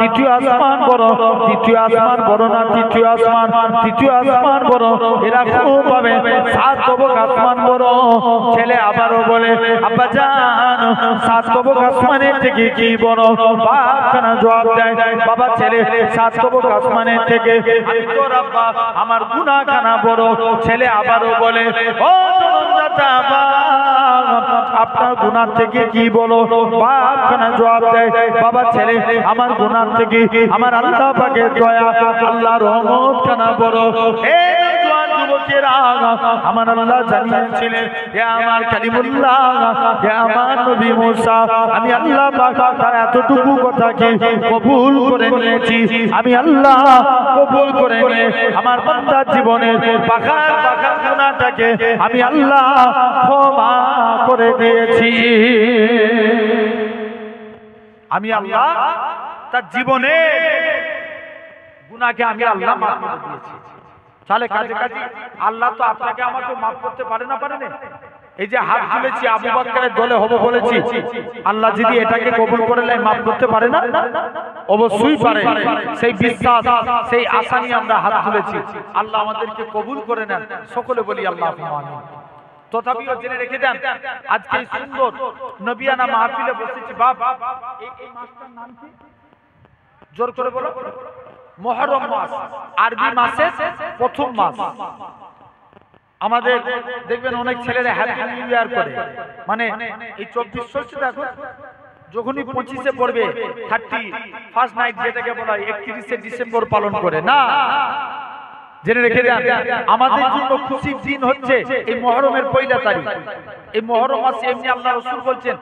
দ্বিতীয় আসমান বড়, দ্বিতীয় আসমান বড় না তৃতীয় আসমান, তৃতীয় আসমান বড়, এরকম ভাবে সাত তবক আসমান বড়। ছেলে আবারও বলে আব্বা জান সাত তবক আসমানের থেকে কি বড়? বাপ খানা জবাব দেয় বাবা ছেলে সাত তবক আসমানের থেকে আমি তোর আব্বা আমার গুনাহখানা বড়। ছেলে আবারও বলে ও জনমদাতা আপনার গুনাহ থেকে কি বলো? বাপ খানা জবাব দেয় বাবা ছেলে আমার গুনাহ থেকে আমার আল্লাহ পাকের দয়া আল্লাহর রহমত খানা বড়। এই জওয়ান যুবকেরা আমার আল্লাহ জানিয়েছিলেন হে আমার কালিমুল্লাহ হে আমার নবী মুসা আমি আল্লাহ পাক তার এতটুকু কথাকে কবুল করে নিয়েছি। আমি আল্লাহ কবুল করে নিয়ে আমার বান্দার জীবনের পাখার পাখার গুনাহটাকে আমি আল্লাহ ক্ষমা করে দিয়েছি। আমি আল্লাহ তার জীবনে গুনাহকে আমি আল্লাহ মাফ করে দিয়েছি। তাহলে কাজে কাজে আল্লাহ তো আপনাকে আমাকে মাফ করতে পারে না, পারে না? এই যে হাত তুলেছি আবু বকরের দলে হব বলেছি, আল্লাহ যদি এটাকে কবুল করে নেয় মাফ করতে পারে না? অবশ্যই পারে। সেই বিশ্বাস সেই আশা নিয়ে আমরা হাত তুলেছি, আল্লাহ আমাদেরকে কবুল করে নেন। সকলে বলি আল্লাহুম্মা আমিন। তথাপিও জেনে রেখে দেন আজকে এই সুন্দর নবিয়ানা মাহফিলে বসেছি। বাপ এই মাসটার নাম কি? জোর করে বলো। মুহররম মাস, আরবি মাসের প্রথম মাস। আমাদের দেখবেন অনেক ছেলেরা হ্যাপি নিউ ইয়ার করে, মানে এই 24 চলছে দেখো, যখনই 25-এ পড়বে 31st নাইট যেটাকে বলা হয় 31শে ডিসেম্বর পালন করে না। জেনে রেখে দেন আমাদের জন্য খুশির দিন হচ্ছে এই মুহররমের পয়লা তারিখ। এই মুহররম মাসে এমনি আল্লাহ রাসূল বলছেন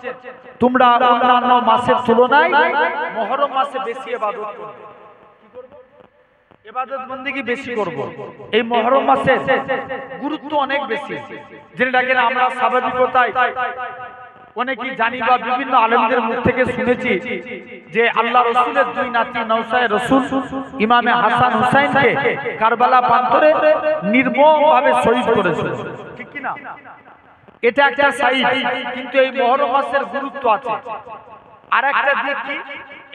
তোমরা অন্যান্য মাসের তুলনায় মুহররম মাসে বেশি ইবাদত করবে। ইবাদত বন্দেগী বেশি করব। এই মুহররম মাসের গুরুত্ব অনেক বেশি, যেটাকে আমরা স্বাভাবিকতায় অনেকেই জানি বা বিভিন্ন আলেমদের মুখ থেকে শুনেছি যে আল্লাহ রাসূলের দুই নাতি নওশায়ে রাসূল ইমামে হাসান হুসাইনকে কারবালা প্রান্তরে নির্মমভাবে শহীদ করেছিল, ঠিক কি না? এটা একটা সাইড, কিন্তু এই মুহররম মাসের গুরুত্ব আছে। আর একটা দিক কি,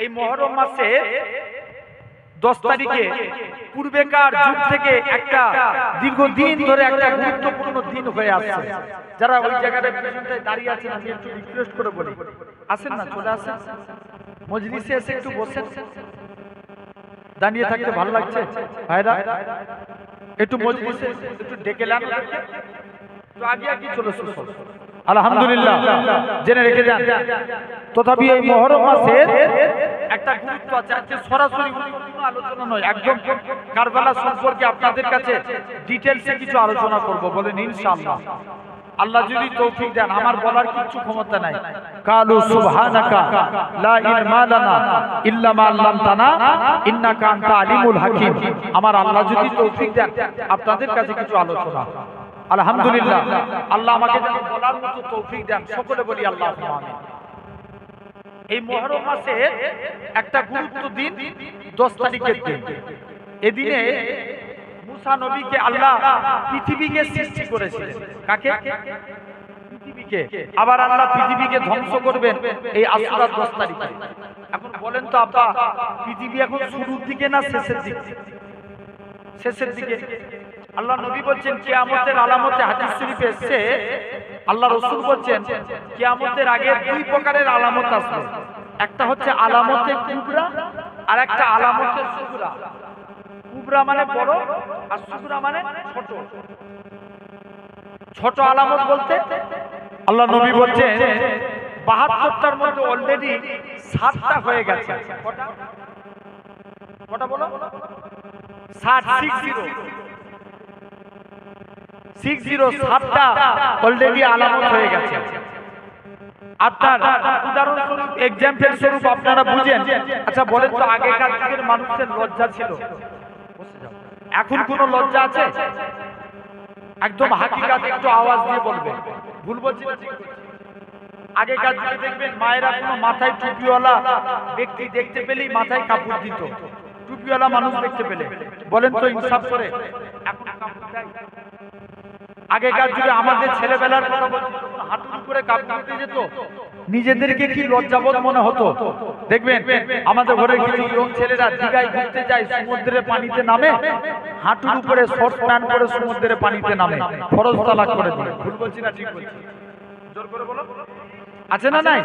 এই মুহররম মাসে 10 তারিখে পূর্বেকার যুগ থেকে একটা দীর্ঘদিন ধরে একটা গুরুত্বপূর্ণ দিন হয়ে আসছে। যারা ওই জায়গাটায় পেছনটায় দাঁড়িয়ে আছেন আমি একটু রিকোয়েস্ট করে বলি আসেন না, চলে আসেন মজলিসে এসে একটু বসেন। দাঁড়িয়ে থাকতে ভালো লাগছে ভাইরা, একটু মজলিসে একটু ডেকে নেন, তো আগে আগে চলে শুরু। আলহামদুলিল্লাহ জেনে রেখে যান। তথাপি এই মুহররম মাসের একটা গুরুত্ব আছে। আজকে সরাসরি কোনো আলোচনা নয়, একদম কারবালা সম্পর্কে আপনাদের কাছে ডিটেইলসে কিছু আলোচনা করব, বলেন ইনশাআল্লাহ। আল্লাহ যদি তৌফিক দেন, আমার বলার কিছু ক্ষমতা নাই। কালু সুবহানাকা লা ইলমা লানা ইল্লা মা আল্লামতানা ইন্নাকা আনতা আলিমুল হাকিম। আমার আল্লাহ যদি তৌফিক দেন আপনাদের কাছে কিছু আলোচনা, আলহামদুলিল্লাহ আল্লাহ আমাকে যেন বলার মতো তৌফিক দেন। সকলে বলি আল্লাহুম্মা আমিন। এই মুহররম মাসে একটা গুরুত্ব দিন 10 তারিখের দিন। এদিনে মুসা নবীকে আল্লাহ পৃথিবীকে সৃষ্টি করেছিলেন। কাকে? পৃথিবীকে। আবার আল্লাহ পৃথিবীকে ধ্বংস করবেন এই আশুরার 10 তারিখে। এখন বলেন তো আব্বা, পৃথিবী এখন শুরুর দিকে না শেষের দিকে? শেষের দিকে। আল্লাহ নবী বলছেন কিয়ামতের আলামতে, হাদিস শরীফে এসেছে আল্লাহ রাসূল বলছেন কিয়ামতের আগে 2 প্রকারের আলামত আসবে। একটা হচ্ছে আলামতে কুবরা আর একটা আলামতে সুগরা। কুবরা মানে বড় আর সুগরা মানে ছোট। ছোট আলামত বলতে আল্লাহ নবী বলছেন 72টার মধ্যে অলরেডি 7টা হয়ে গেছে। কটা? কটা বলো? 7টা অলরেডি আলামত হয়ে গেছে। আপনার উদাহরণস্বরূপ এক্সাম্পল স্বরূপ আপনারা বুঝেন। আচ্ছা বলেন তো আগেকার যুগের মানুষের লজ্জা ছিল, এখন কোনো লজ্জা আছে? একদম হাকিকাত একটু আওয়াজ দিয়ে বলবেন, ভুল বলছি না? আগেকার যুগে দেখবেন মায়েরা কোনো মাথায় টুপিওয়ালা ব্যক্তি দেখতে পেলেই মাথায় কাপড় দিত, টুপিওয়ালা মানুষ দেখতে পেলে। বলেন তো ইনসাফ করে এখন কাপড় দেয়? আগেকার যুগে আমাদের ছেলেবেলার কথা বলছি, হাঁটুর উপরে কাপড় দিতে যেত, নিজেদেরকে কি লজ্জাবোধ মনে হতো। দেখবেন আমাদের ঘরের কিছু ইয়ং ছেলেরা দীঘায় ঘুরতে যায়, সমুদ্রের পানিতে নামে, হাঁটুর উপরে শর্ট প্যান্ট পরে সমুদ্রের পানিতে নামে, ফরজ তালাক করে দিয়ে। ভুল বলছি না ঠিক বলছি? জোর করে বলো, আছে না নাই?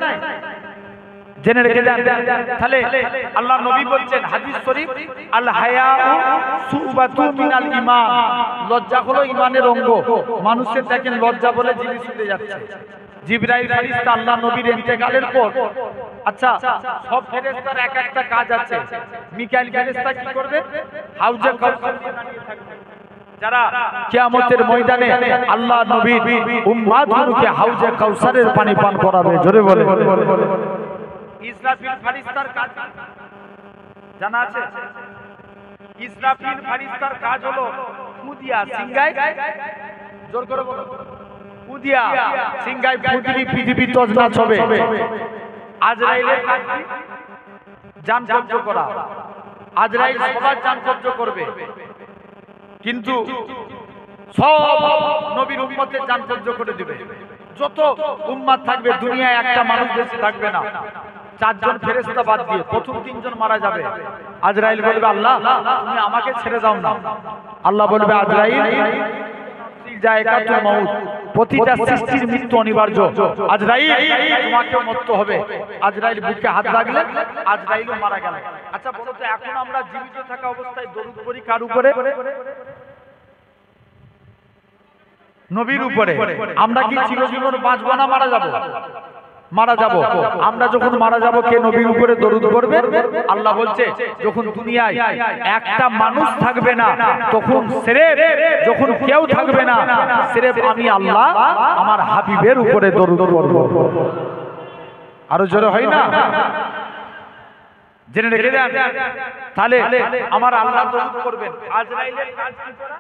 জেনে রেখে দেন। তাহলে আল্লাহ নবী বলছেন হাদিস শরীফ, আল হায়াউ শুবাতু মিনাল ঈমান, লজ্জা হলো ঈমানের অঙ্গ। মানুষের দেখেন লজ্জা বলে জিনিস উঠে যাচ্ছে। জিবরাইল ফেরেশতা আল্লাহ নবীর ইন্তেকালের পর, আচ্ছা সব ফেরেশতার এক একটা কাজ আছে। মিকাইল ফেরেশতা কি করবে? হাউজে কাউসার নিয়ে দাঁড়িয়ে থাকবে। যারা কিয়ামতের ময়দানে আল্লাহ নবীর উম্মতগুলোকে হাউজে কাউসারের পানি পান করাবে। জোরে বলে। ইসরাফিল ফেরেশতার কাজ জানা আছে? ইসরাফিল ফেরেশতার কাজ হলো ফু দিয়া সিংগায়, জোর করে বলো, ফু দিয়া সিংগায় ফু দিলে পৃথিবী তছনছ হবে। আজরাইলের কাজ কি? জান কবজ করা। আজরাইল সবার জান কবজ করবে, কিন্তু সব নবীর উম্মতের জান কবজ করে দিবে। যত উম্মত থাকবে দুনিয়ায় একটা মানুষ বেশি থাকবে না। 4 জন ফেরেশতা বাদ দিয়ে প্রথম 3 জন মারা যাবে। আজরাইল বলবে আল্লাহ তুমি আমাকে ছেড়ে দাও না। আল্লাহ বলবে আজরাইল জায়গাতুল মাউত, প্রতিটা সৃষ্টির মৃত্যু অনিবার্য। আজরাইল তোমাকে মরতে হবে। আজরাইল বুকে হাত রাখলে আজরাইলও মারা গেল। আচ্ছা বলো তো, এখন আমরা জীবিত থাকা অবস্থায় দরুদ পড়ি কার উপরে? নবীর উপরে। আমরা কি চিরজীবন বাঁচবো না মারা যাব? মারা যাব। আমরা যখন মারা যাব কে নবীর উপরে দরুদ পড়বে? আল্লাহ বলছে যখন দুনিয়ায় একটা মানুষ থাকবে না, তখন সিরেফ, যখন কেউ থাকবে না, সিরেফ আমি আল্লাহ আমার হাবিবের উপরে দরুদ পড়ব। আরো জোরে হয় না? জেনে রেখে দেন। তাহলে আমার আল্লাহ দরুদ পড়বেন। আজরাইলের কাজ কি করা?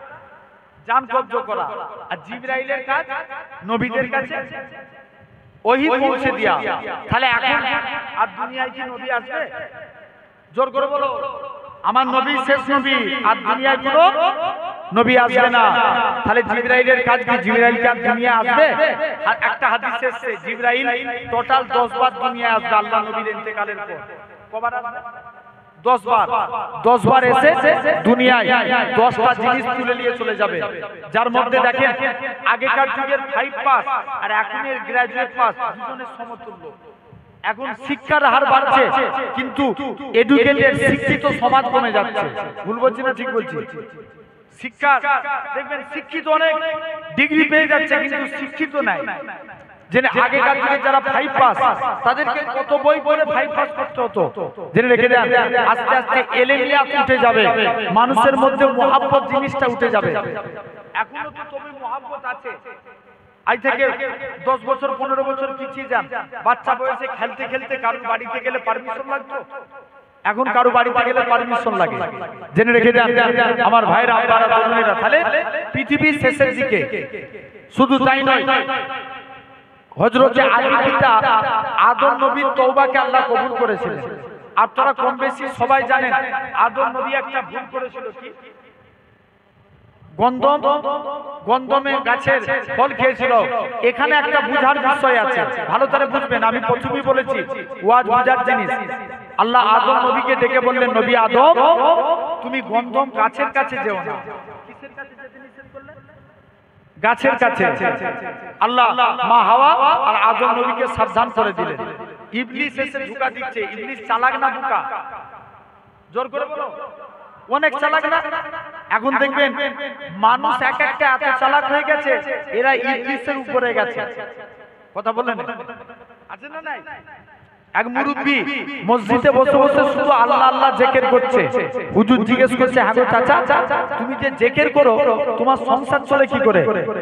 জান কবজ করা। আর জিবরাইলের কাজ নবীদের কাছে ওহী পৌঁছে দিয়া। তাহলে এখন আর দুনিয়ায় কি নবী আসবে? জোর করে বলো। আমার নবী শেষ নবী, আর দুনিয়ায় কোনো নবী আসবে না। তাহলে জিবরাইলের কাজ কি? জিবরাইল কি আর দুনিয়া আসবে? আর একটা হাদিস এসেছে জিবরাইল টোটাল 10 বার দুনিয়া আসবে আল্লাহ নবীর ইন্তেকালের পর। কবার আসবে? 10 বার। 10 বার এসে দুনিয়ায় 10টা জিনিস তুলে নিয়ে চলে যাবে। যার মধ্যে দেখেন আগেকার যুগের 5 পাস আর এখনের গ্রাজুয়েট পাস দুজনের সমতুল্য। এখন শিক্ষার হার বাড়ছে, কিন্তু এডুকেটেড শিক্ষিত সমাজ কমে যাচ্ছে। ভুল বলছি না ঠিক বলছি? শিক্ষা দেখবেন শিক্ষিত অনেক ডিগ্রি পেয়ে যাচ্ছে, কিন্তু শিক্ষিত নাই। জেনে আগেকার যুগে যারা 5 পাস তাদেরকে কত বই পড়ে 5 পাস করতে হতো। জেনে রেখে দেন। আস্তে আস্তে এলেমিয়াত উঠে যাবে, মানুষের মধ্যে মহব্বত জিনিসটা উঠে যাবে। এখনো তো তবে মহব্বত আছে। আজ থেকে 10 বছর 15 বছর পিছিয়ে যান, বাচ্চা বয়সে খেলতে খেলতে কারোর বাড়িতে গেলে পারমিশন লাগতো, এখন কারো বাড়িতে গেলে পারমিশন লাগে। জেনে রেখে দেন আমার ভাইরা, আপনারা বোনেরা। তাহলে পৃথিবীর শেষের দিকে শুধু তাই নয়, হযরতে আলী পিতা আদম নবীর তওবাকে আল্লাহ কবুল করেছিলেন। আপনারা কম বেশি সবাই জানেন আদম নবী একটা ভুল করেছিল। কি? গন্ধমের গাছের ফল খেয়েছিল। এখানে একটা বুঝার বিষয় আছে, ভালো করে বুঝবেন। আমি প্রথমেই বলেছি ওয়াজ বুঝার জিনিস। আল্লাহ আদম নবীকে ডেকে বললেন, নবী আদম তুমি গন্ধম গাছের কাছে যেও না। কিসের কাছে যেতে নিষেধ করলেন? গাছের কাছে। আল্লাহ মা হাওয়া আর আদম নবীকে সাবধান করে দিলেন। ইবলিস এসে ধোঁকা দিচ্ছে। ইবলিস চালাক না বোকা? জোর করে বলো। অনেক চালাক না? এখন দেখবেন মানুষ এক একটা এত চালাক হয়ে গেছে, এরা ইবলিসের উপরে গেছে। কথা বলেন আছে না নাই? এক মুরব্বি মসজিদে বসে বসে শুধু আল্লাহ আল্লাহ জিকির করছে। হুজুর জিজ্ঞেস করছে, হ্যাঁ গো চাচা তুমি যে জিকির করো তোমার সংসার চলে কি করে?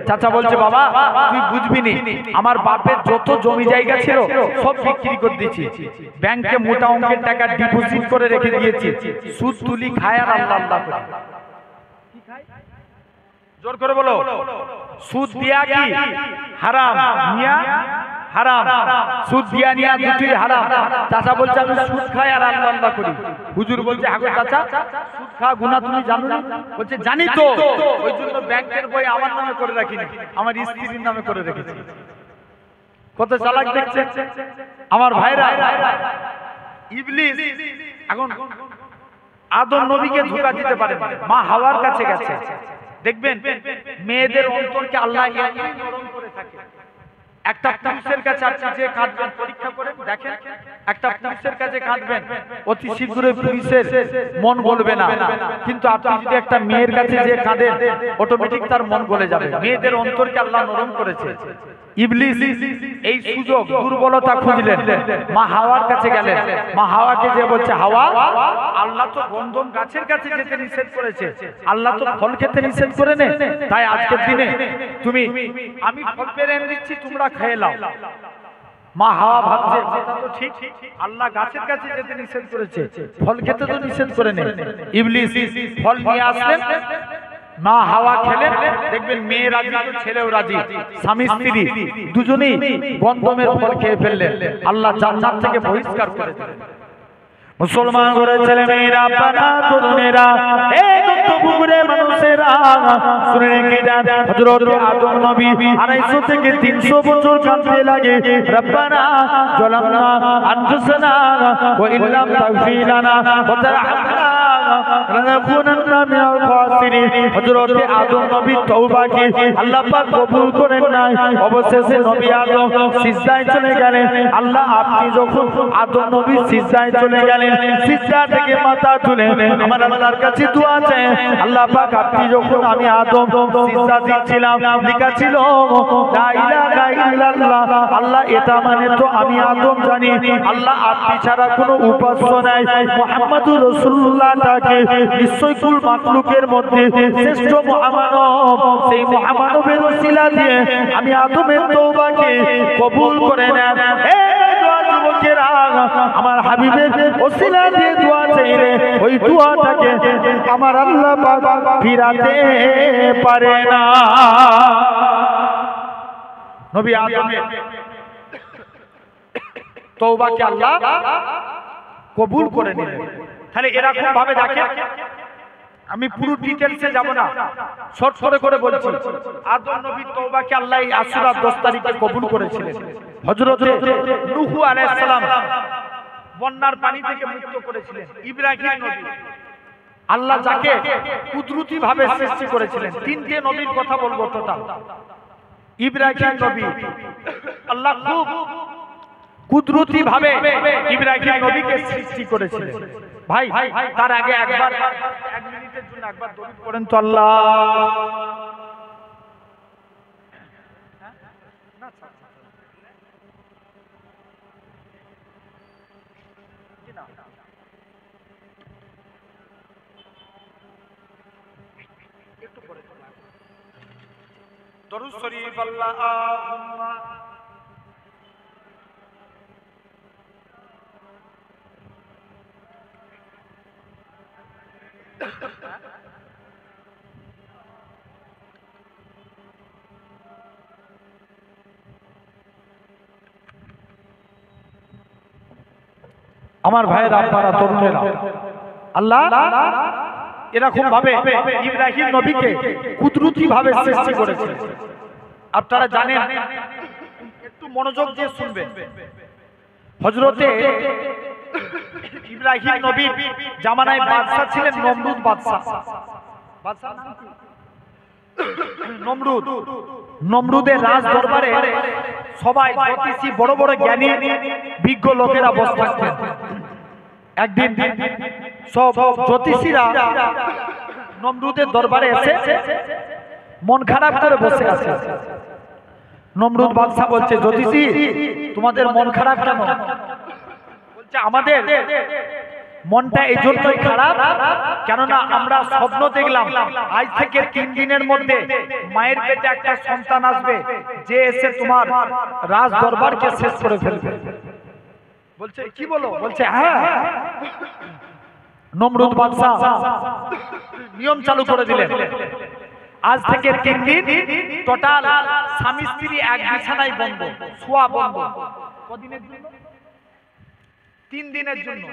চাচা বলছে, বাবা তুই বুঝবি নি, আমার বাপের যত জমি জায়গা ছিল সব বিক্রি করে দিয়েছি, ব্যাংকে মোটা অঙ্কের টাকা ডিপোজিট করে রেখে দিয়েছি, সুদ তুলি খায় আর আল্লাহ আল্লাহ করে। কি খায়? জোর করে বলো। সুদ দিয়া কি হারাম, নিয়া হারাম। সুদ দিয়া নিয়া দুটোই হারাম। চাচা বলছে আমি সুদ খাই আর আল্লাহ আল্লাহ করি। হুজুর বলছে, হ্যাঁ গো চাচা সুদ খাওয়া গুনাহ তুমি জানো না? বলছে জানি তো, ওই জন্য ব্যাংকের বই আমার নামে করে রাখিনি, আমার স্ত্রীর নামে করে রেখেছি। কত চালাক দেখছেন আমার ভাইরা। ইবলিস এখন আদম নবীকে ধোঁকা দিতে পারে, মা হাওয়ার কাছে গেছে। দেখবেন মেয়েদের অন্তরকে আল্লাহ এমনি নরম করে থাকে। একটা পুরুষের কাছে আপনি যে কাঁদবেন, পরীক্ষা করে দেখেন, একটা পুরুষের কাছে কাঁদবেন, অতি শীঘ্রই পুরুষের মন গলবে না। কিন্তু আপনি যদি একটা মেয়ের কাছে যে কাঁদেন, অটোমেটিক তার মন গলে যাবে। মেয়েদের অন্তরকে আল্লাহ নরম করেছে। ইবলিস এই সুযোগ দুর্বলতা খুঁজলেন, মা হাওয়ার কাছে গেলেন। মা হাওয়াকে যে বলছে, হাওয়া, আল্লাহ তো গন্ধম গাছের কাছে যেতে নিষেধ করেছে, আল্লাহ তো ফল খেতে নিষেধ করে নে, তাই আজকের দিনে তুমি, আমি ফল পেরে এনে দিচ্ছি, তোমরা খেয়ে নাও। মা হাওয়া ভাবছে কথা তো ঠিক, আল্লাহ গাছের কাছে যেতে নিষেধ করেছে, ফল খেতে তো নিষেধ করে নে। ইবলিস ফল নিয়ে আসলেন, মা হাওয়া খেলেন। দেখবেন মেয়ে রাজি তো ছেলেও রাজি, স্বামী স্ত্রী দুজনেই গন্ধমের ফল খেয়ে ফেললেন। আল্লাহ জান্নাত থেকে বহিষ্কার করে দিলেন। মুসলমান ঘরের ছেলে মেয়েরা, বাবা তরুণেরা, এই পুকুরে মানুষেরা শুনে রেখে যান, হযরত আদম নবী 250 থেকে 300 বছর কাঁদতে লাগে, রব্বানা যালামনা আনফুসানা ওয়া ইল্লাম তাগফির লানা ওয়া তারহামনা লানাকুনান্না মিনাল খাসিরিন। হযরত আদম নবী তওবাকে আল্লাহ পাক কবুল করেন নাই। অবশেষে নবী আদম সিজদায় চলে গেলেন। আল্লাহ, আপনি যখন আদম নবী সিজদায় চলে গেলেন, সিজদা থেকে মাথা তুলে আমার আল্লাহর কাছে দোয়া চাই, আল্লাহ পাক আপনি যখন, আমি আদম সিজদা দিচ্ছিলাম, লেখা ছিল লা ইলাহা ইল্লাল্লাহ, আল্লাহ এটা মানে তো আমি আদম জানি, আল্লাহ আপনি ছাড়া কোনো উপাস্য নাই, মুহাম্মাদুর রাসূলুল্লাহকে নিশ্চয় কুল মাখলুকের মধ্যে শ্রেষ্ঠ মহামানব, সেই মহামানবের ওসিলা দিয়ে আমি আদমের তওবাকে কবুল করে নেন। যুবকেরা, আমার হাবিবের ওসিলা দিয়ে দোয়া চাইলে ওই দোয়াটাকে আমার আল্লাহ পাক ফিরাতে পারে না। নবী আদমের তওবাকে আল্লাহ কবুল করে নিলেন। তাহলে এরকম ভাবে দেখেন, আমি পুরো ডিটেইলসে যাব না, শর্ট করে বলছি। আদম নবীর তওবাকে আল্লাহ এই আশুরার 10 তারিখে কবুল করেছিলেন। হযরত নূহ আলাইহিস সালাম বন্যার পানি থেকে মুক্ত করেছিলেন। ইব্রাহিম নবী, আল্লাহ যাকে কুদরতি ভাবে সৃষ্টি করেছিলেন, 3টে নবীর কথা বলবো টোটাল। ইব্রাহিম নবী, আল্লাহ খুব কুদরতি ভাবে ইব্রাহিম নবীকে সৃষ্টি করেছিলেন। ভাই, তার আগে একবার 1 মিনিটের জন্য একবার দরুদ পড়েন তো আল্লাহ। দরুদ শরীফ আল্লাহুম্মা আমার ভাইয়েরা, আপনারা তরুণেরা, আল্লাহ এরকম ভাবে ইব্রাহিম নবীকে কুদরতি ভাবে সৃষ্টি করেছে। আপনারা জানেন, একটু মনোযোগ দিয়ে শুনবেন। হযরতে ইব্রাহিম নবীর জামানায় বাদশা ছিলেন নমরুদ বাদশা। বাদশার নাম কি? নমরুদ। নমরুদের রাজ দরবারে সবাই জ্যোতিষী, বড় বড় জ্ঞানী বিজ্ঞ লোকেরা বসে থাকতেন। একদিন সব জ্যোতিষীরা নমরুদের দরবারে এসে মন খারাপ করে বসে আছে। নমরুদ বাদশা বলছে, জ্যোতিষী তোমাদের মন খারাপ কেন? বলছে, আমাদের মনটা এই জন্যই খারাপ, কেননা আমরা স্বপ্ন দেখলাম আজ থেকে 3 দিনের মধ্যে মায়ের পেটে একটা সন্তান আসবে, যে এসে তোমার রাজ দরবারকে শেষ করে ফেলবে। বলছে, কি বলো? বলছে, হ্যাঁ। নমরুদ বাদশা নিয়ম চালু করে দিলেন, আজ থেকে 3 দিন টোটাল স্বামী স্ত্রী এক বিছানায় বন্ধ, শোয়া বন্ধ। কদিনের জন্য? 3 দিনের জন্য।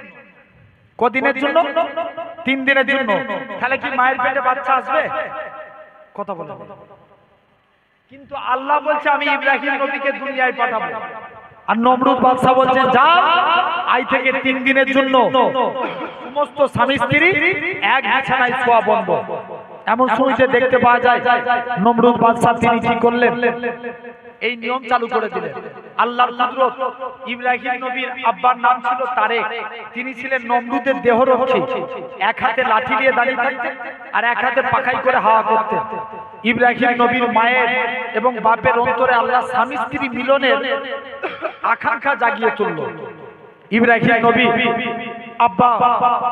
কদিনের জন্য? 3 দিনের জন্য। তাহলে কি মায়ের পেটে বাচ্চা আসবে? কথা বলো। কিন্তু আল্লাহ বলছে আমি ইব্রাহিম নবীকে দুনিয়ায় পাঠাবো। আর নমরুদ বাদশা বলছে যা, আজ থেকে 3 দিনের জন্য সমস্ত স্বামী স্ত্রী এক বিছানায় শোয়া বন্ধ। এমন শুনতে দেখতে পাওয়া যায়। নমরুদ বাদশা তিনি কি করলেন, এই নিয়ম চালু করে দিলেন। আল্লাহর কুদরত, ইব্রাহিম নবীর আব্বার নাম ছিল তারেক, তিনি ছিলেন নমরুদের দেহরক্ষী। এক হাতে লাঠি দিয়ে দাঁড়িয়ে থাকতেন আর এক হাতে পাখাই করে হাওয়া করতেন। ইব্রাহিম নবীর মায়ের এবং বাপের অন্তরে আল্লাহ স্বামী স্ত্রী মিলনের আকাঙ্ক্ষা জাগিয়ে তুলল। ইব্রাহিম নবী আব্বা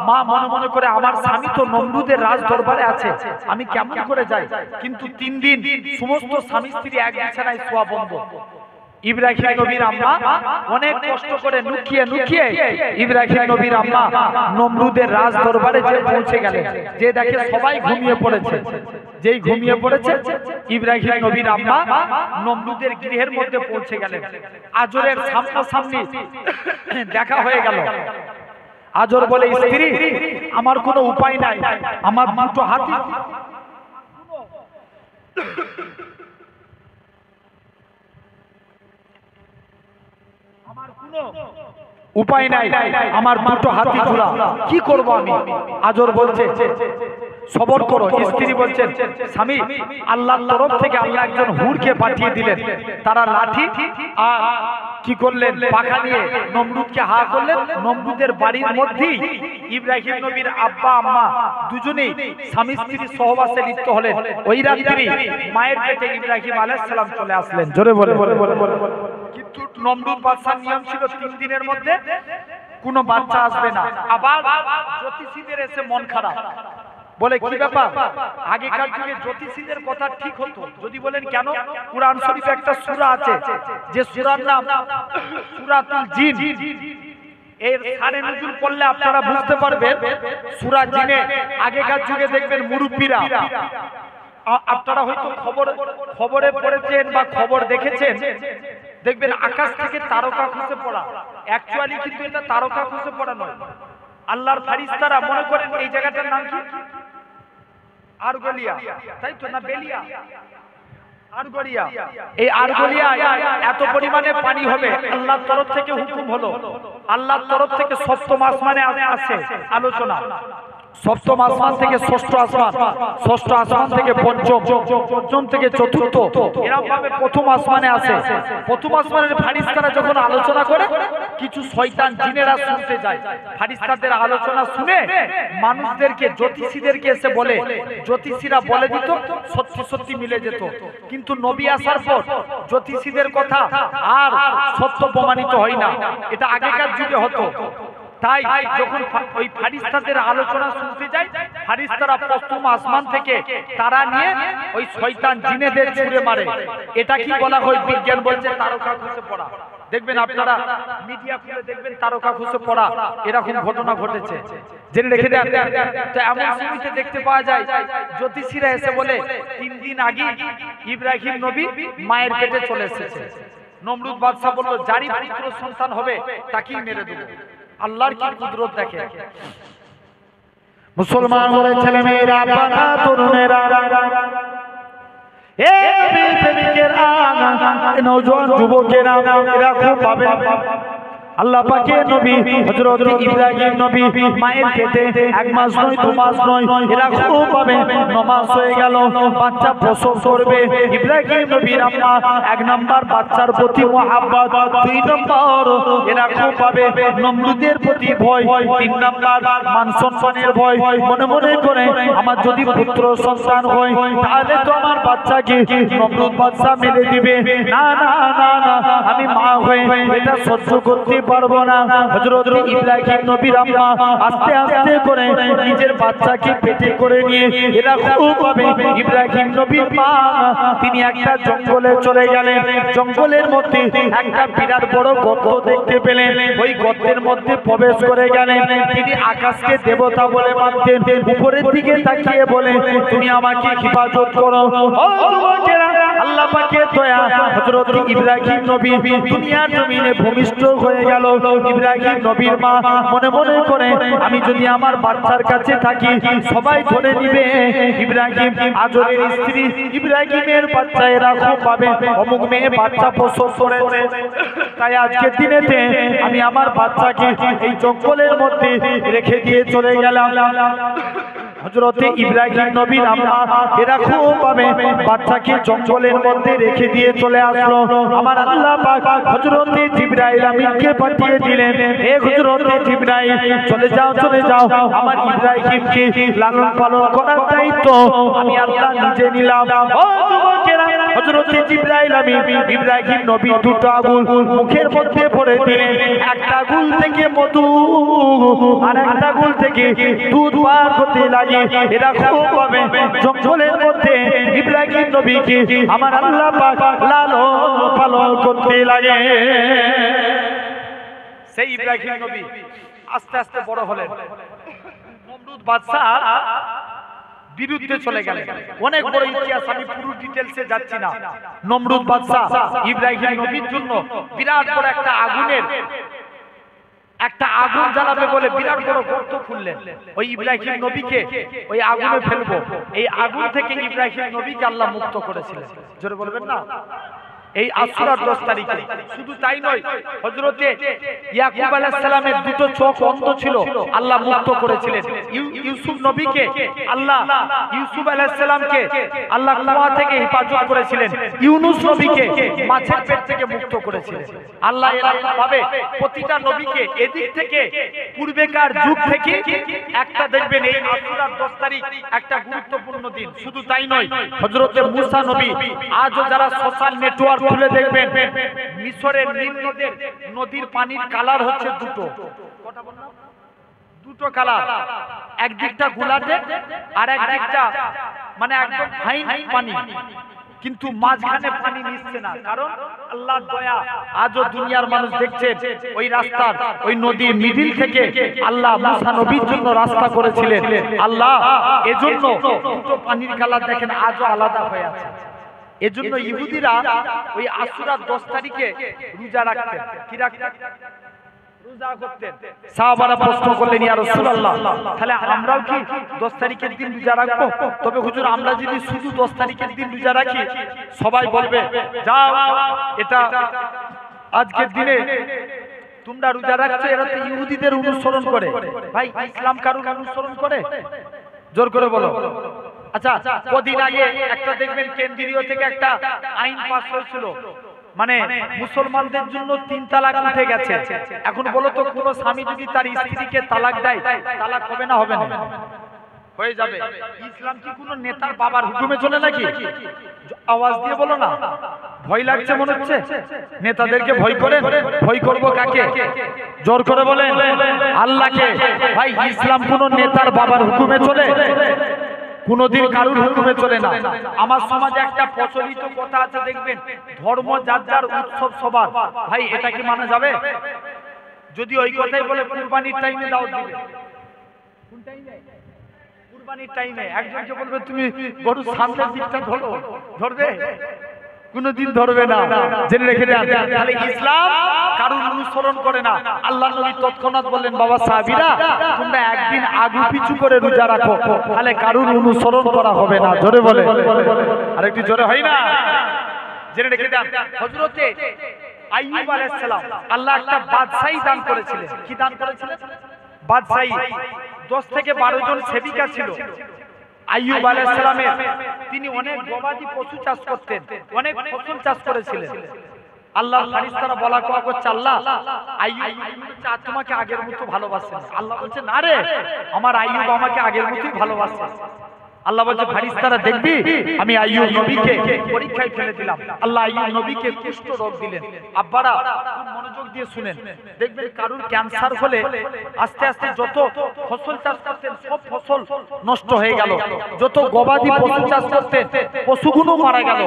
মা মনে মনে করে আমার স্বামী তো নমরুদের রাজ দরবারে আছে, আমি কেমন করে যাই। কিন্তু 3 দিন সমস্ত স্বামী স্ত্রী এক বিছানায় শোয়া বন্ধ। ইব্রাহিম নবীর আম্মা অনেক কষ্ট করে লুকিয়ে লুকিয়ে ইব্রাহিম নবীর আম্মা নমরুদের রাজ দরবারে যে পৌঁছে গেলেন। যে দেখে সবাই ঘুমিয়ে পড়েছে, যেই ঘুমিয়ে পড়েছে ইব্রাহিম নবীর আম্মা নমরুদের গৃহের মধ্যে পৌঁছে গেলেন। আজরের সামনাসামনি দেখা হয়ে গেল। আজর বলে স্ত্রী আমার কোনো উপায় নাই, আমার দুটো হাতি উপায় নাই, আমার দুটো হাতি ঝুলা, কি করব আমি। আজর বলছে সবর করো। স্ত্রী বলছেন স্বামী আল্লাহর তরফ থেকে আল্লাহ একজন হুরকে পাঠিয়ে দিলেন। তারা লাঠি আর কি করলেন, পাখা নিয়ে নমরুদকে হা করলেন। নমরুদের বাড়ির মধ্যেই ইব্রাহিম নবীর আব্বা আম্মা দুজনেই স্বামী স্ত্রী সহবাসে লিপ্ত হলেন। ওই রাত্রি মায়ের পেটে ইব্রাহিম আলাইহিস সালাম চলে আসলেন। জোরে বলে কিন্তু নমরুদ বাদশার নিয়ম ছিল 3 দিনের মধ্যে কোনো বাচ্চা আসবে না। আবার জ্যোতিষীদের এসে মন খারাপ, বলে কি ব্যাপার, আগেকার যুগে জ্যোতিষীদের কথা ঠিক হতো। যদি বলেন কেন, কুরআন শরীফে একটা সূরা আছে যে সূরার নাম সূরাতুল জিন। এর সারে নজুল পড়লে আপনারা বুঝতে পারবেন সূরা জিনে আগেকার যুগে দেখবেন মুরব্বিরা, আপনারা হয়তো খবরে পড়েছেন বা খবর দেখেছেন, দেখবেন আকাশ থেকে তারকা খসে পড়া। অ্যাকচুয়ালি কিন্তু এটা তারকা খসে পড়া নয়। আল্লাহর ফেরেশতারা মনে করেন এই জায়গাটার নাম কি, আরগলিয়া, তাই তো না বেলিয়া, আরগলিয়া। এই আরগলিয়া এত পরিমাণে পানি হবে, আল্লাহর তরফ থেকে হুকুম হলো, আল্লাহর তরফ থেকে সপ্তম আসমানে আসে আলোচনা। সপ্তম আসমান থেকে ষষ্ঠ আসমান, ষষ্ঠ আসমান থেকে পঞ্চম, পঞ্চম থেকে চতুর্থ, এরকম ভাবে প্রথম আসমানে আসে। প্রথম আসমানের ফেরেশতারা যখন আলোচনা করে, কিছু শয়তান জিনেরা শুনতে যায়। ফেরেশতাদের আলোচনা শুনে মানুষদেরকে, জ্যোতিষীদেরকে এসে বলে, জ্যোতিষীরা বলে দিত, সত্যি সত্যি মিলে যেত। কিন্তু নবী আসার পর জ্যোতিষীদের কথা আর সত্য প্রমাণিত হয় না। এটা আগেকার যুগে হতো। তাই যখন ওই ফেরেশতাদের আলোচনা শুনতে যায়, ফেরেশতারা প্রথম আসমান থেকে তারা নিয়ে ওই শয়তান জিনেদের ছুঁড়ে মারে। এটা কি বলা হয়, বিজ্ঞান বলছে তারকা খসে পড়া। দেখবেন আপনারা মিডিয়া খুলে দেখবেন তারকা খসে পড়া, এরকম ঘটনা ঘটেছে, জেনে রেখে দেন। তো এমন সময়তে দেখতে পাওয়া যায় জ্যোতিষীরা এসে বলে 3 দিন আগে ইব্রাহিম নবী মায়ের পেটে চলে এসেছে। নমরুদ বাদশা বলল যারই পুত্র সন্তান হবে তাকেই মেরে দেব। আল্লাহর কি কুদরত দেখে। মুসলমান বলে ছেলে মেয়েরা, বাবা তরুণেরা, এ প্রেমিকেরা, নওজোয়ান যুবকেরা, এরা খুব পাবে আল্লাহ পাকের নবী হযরত ইব্রাহিম নবী মায়ের পেটে 1 মাস নয় 2 মাস নয় এরকম ভাবে 9 মাস হয়ে গেল, বাচ্চা প্রসব করবে। ইব্রাহিম নবীর আম্মা 1 নাম্বার বাচ্চার প্রতি মহব্বত, 2 নাম্বার এরকম ভাবে নমরুদের প্রতি ভয়, 3 নাম্বার মান সম্মানের ভয়। মনে মনে করে আমার যদি পুত্র সন্তান হয় তাহলে তো আমার বাচ্চাকে নমরুদ বাদশা মেরে দিবে। না না না না, আমি মা হয়ে এটা সহ্য করতে পারবো না। হযরত ইব্রাহিম নবীর আম্মা আস্তে আস্তে করে নিজের বাচ্চাকে পেটে করে নিয়ে এরকম ভাবে ইব্রাহিম নবীর মা তিনি একটা জঙ্গলে চলে গেলেন। জঙ্গলের মধ্যে একটা বিরাট বড় গর্ত দেখতে পেলেন। ওই গর্তের মধ্যে প্রবেশ করে গেলেন। তিনি আকাশকে দেবতা বলে মানতেন। উপরের দিকে তাকিয়ে বলে তুমি আমাকে হেফাজত করো। ও যুবকেরা, আল্লাহ পাকের দয়া হযরত ইব্রাহিম নবী দুনিয়ার জমিনে ভূমিষ্ঠ হয়ে গেল। ইব্রাহিম নবীর মা মনে মনে করে আমি যদি আমার বাচ্চার কাছে থাকি সবাই ধরে নিবে ইব্রাহিম আজরের স্ত্রী ইব্রাহিমের বাচ্চা এরা খুব পাবে অমুক মেয়ে বাচ্চা প্রসব করেছে, তাই আজকের দিনেতে আমি আমার বাচ্চাকে এই জঙ্গলের মধ্যে রেখে দিয়ে চলে গেলাম। হযরতে ইব্রাহিম নবীর আম্মা এরকম ভাবে বাচ্চাকে জঙ্গলের মধ্যে রেখে দিয়ে চলে আসলো। আমার আল্লাহ পাক হযরতে জিবরাইল আমিনকে পাঠিয়ে দিলেন, হে হযরতে জিবরাইল চলে যাও আমার ইব্রাহিমকে লালন পালন করার দায়িত্ব আমি আল্লাহ নিজে নিলাম। ও যুবকেরা, হযরতে জিবরাইল আমিন ইব্রাহিম নবী দুটো আঙুল মুখের মধ্যে ভরে দিলেন। একটা আঙুল থেকে মধু আর একটা আঙুল থেকে দুধ বার হতে লাগে। এরকম ভাবে জঙ্গলের মধ্যে ইব্রাহিম নবীকে আমার আল্লাহ পাক লালন পালন করতে লাগে। সেই ইব্রাহিম নবী আস্তে আস্তে বড় হলেন, নমরুদ বাদশা বিরুদ্ধে চলে গেলেন। অনেক বড় ইতিহাস, আমি পুরো ডিটেইলসে যাচ্ছি না। নমরুদ বাদশা ইব্রাহিম নবীর জন্য বিরাট বড় একটা আগুন জ্বালাবে বলে বিরাট বড় গর্ত খুললেন। ওই ইব্রাহিম নবীকে ওই আগুনে ফেলবো, এই আগুন থেকে ইব্রাহিম নবীকে আল্লাহ মুক্ত করেছিলেন। জোরে বলবেন না? এই আশুরার 10 তারিখে। শুধু তাই নয়, হযরতে ইয়াকুব আলাইহিস সালামের দুটো চোখ অন্ধ ছিল, আল্লাহ মুক্ত করেছিলেন। ইউসুফ নবীকে আল্লাহ ইউসুফ আলাইহিস সালামকে আল্লাহ কুয়া থেকে হেফাজত করেছিলেন। ইউনুস নবীকে মাছের পেট থেকে মুক্ত করেছিলেন। আল্লাহ এরকম ভাবে প্রতিটা নবীকে এদিক থেকে পূর্বেকার যুগ থেকে একটা দেখবেন এই আশুরার 10 তারিখ একটা গুরুত্বপূর্ণ দিন। শুধু তাই নয়, হযরতে মুসা নবী আজও যারা সোশ্যাল নেটওয়ার্ক খুলে দেখবেন মিশরের নীল নদীর পানির কালার হচ্ছে দুটো কালার, একদিকটা গোলাটে আর একদিকটা মানে একদম ফাইন পানি, কিন্তু মাঝখানে পানি মিশছে না। কারণ আল্লাহর দয়া, আজও দুনিয়ার মানুষ দেখছে ওই রাস্তার ওই নদীর মিডিল থেকে আল্লাহ মুসা নবীর জন্য রাস্তা করেছিলেন। আল্লাহ এজন্য দুটো পানির কালার দেখেন আজও আলাদা হয়ে আছে। এজন্য ইহুদিরা ওই আশুরার 10 তারিখে রোজা রাখতেন। কি রাখতেন? রোজা করতেন। সাহাবারা প্রশ্ন করলেন, ইয়া রাসূলুল্লাহ, তাহলে আমরাও কি 10 তারিখের দিন রোজা রাখবো? তবে হুজুর, আমরা যদি শুধু 10 তারিখের দিন রোজা রাখি সবাই বলবে যাও এটা আজকের দিনে তোমরা রোজা রাখছো, এরা তো ইহুদিদের অনুসরণ করে। ভাই, ইসলাম কারুর অনুসরণ করে? জোর করে বলো। আচ্ছা, কদিন আগে একটা দেখবেন কেন্দ্রীয় থেকে একটা আইন পাস হয়েছিল, মানে মুসলমানদের জন্য 3 তালাক উঠে গেছে। এখন বলো তো, কোন স্বামী যদি তার স্ত্রীকে তালাক দেয়, তালাক হবে না? হবে না? হয়ে যাবে। ইসলাম কি কোন নেতার বাবার হুকুমে চলে নাকি? আওয়াজ দিয়ে বলো না। ভয় লাগছে মনে হচ্ছে? নেতাদেরকে ভয় করেন? ভয় করব কাকে? জোর করে বলেন, আল্লাহকে। ভাই, ইসলাম কোন নেতার বাবার হুকুমে চলে? কোনদিন কারুর হুকুমে চলে না। আমার সমাজে একটা প্রচলিত কথা আছে, দেখবেন ধর্ম যার যার, উৎসব সবার। ভাই, এটা কি মানা যাবে? যদি ওই কথাই বলে কুরবানির টাইমে দাওয়াত দিবে, কোন টাইমে? কুরবানির টাইমে। একজনকে বলবে তুমি গরুর সামনের দিকটা ধরবে? কোনদিন ধরবে না। জেনে রেখে দেন, তাহলে ইসলাম কারুর অনুসরণ করে না। আল্লাহ নবী তৎক্ষণাৎ বললেন, বাবা সাহাবীরা, তোমরা একদিন আগু পিছু করে রোজা রাখো, তাহলে কারুর অনুসরণ করা হবে না। জোরে বলে, আর একটু জোরে হয় না? জেনে রেখে দেন, হযরতে আইয়ুব আলাইহিস সালাম আল্লাহ একটা বাদশাহী দান করেছিলেন। কি দান করেছিলেন? বাদশাহী। 10 থেকে 12 জন সেবিকা ছিল। আইয়ুব আলাইহিস সালামের তিনি অনেক গবাদি পশু চাষ করতেন, অনেক ফসল চাষ করেছিলেন। আল্লাহর ফেরেশতারা বলা কোয়া করছে, আল্লাহ আইয়ুব তোমাকে আগের মতো ভালোবাসে। আল্লাহ বলছে, না রে, আমার আইয়ুব আমাকে আগের মতোই ভালোবাসে। আল্লাহ বলছে, ফেরেশতারা দেখবি আমি আইয়ুব নবীকে পরীক্ষায় ফেলে দিলাম। আল্লাহ আইয়ুব নবীকে কুষ্ঠ রোগ দিলেন। আব্বারা খুব মনোযোগ দিয়ে শুনেন, দেখবেন কারুর ক্যান্সার হলে আস্তে আস্তে যত ফসল চাষ করতেন সব ফসল নষ্ট হয়ে গেল, যত গবাদি পশু চাষ করতেন পশুগুলো মারা গেল।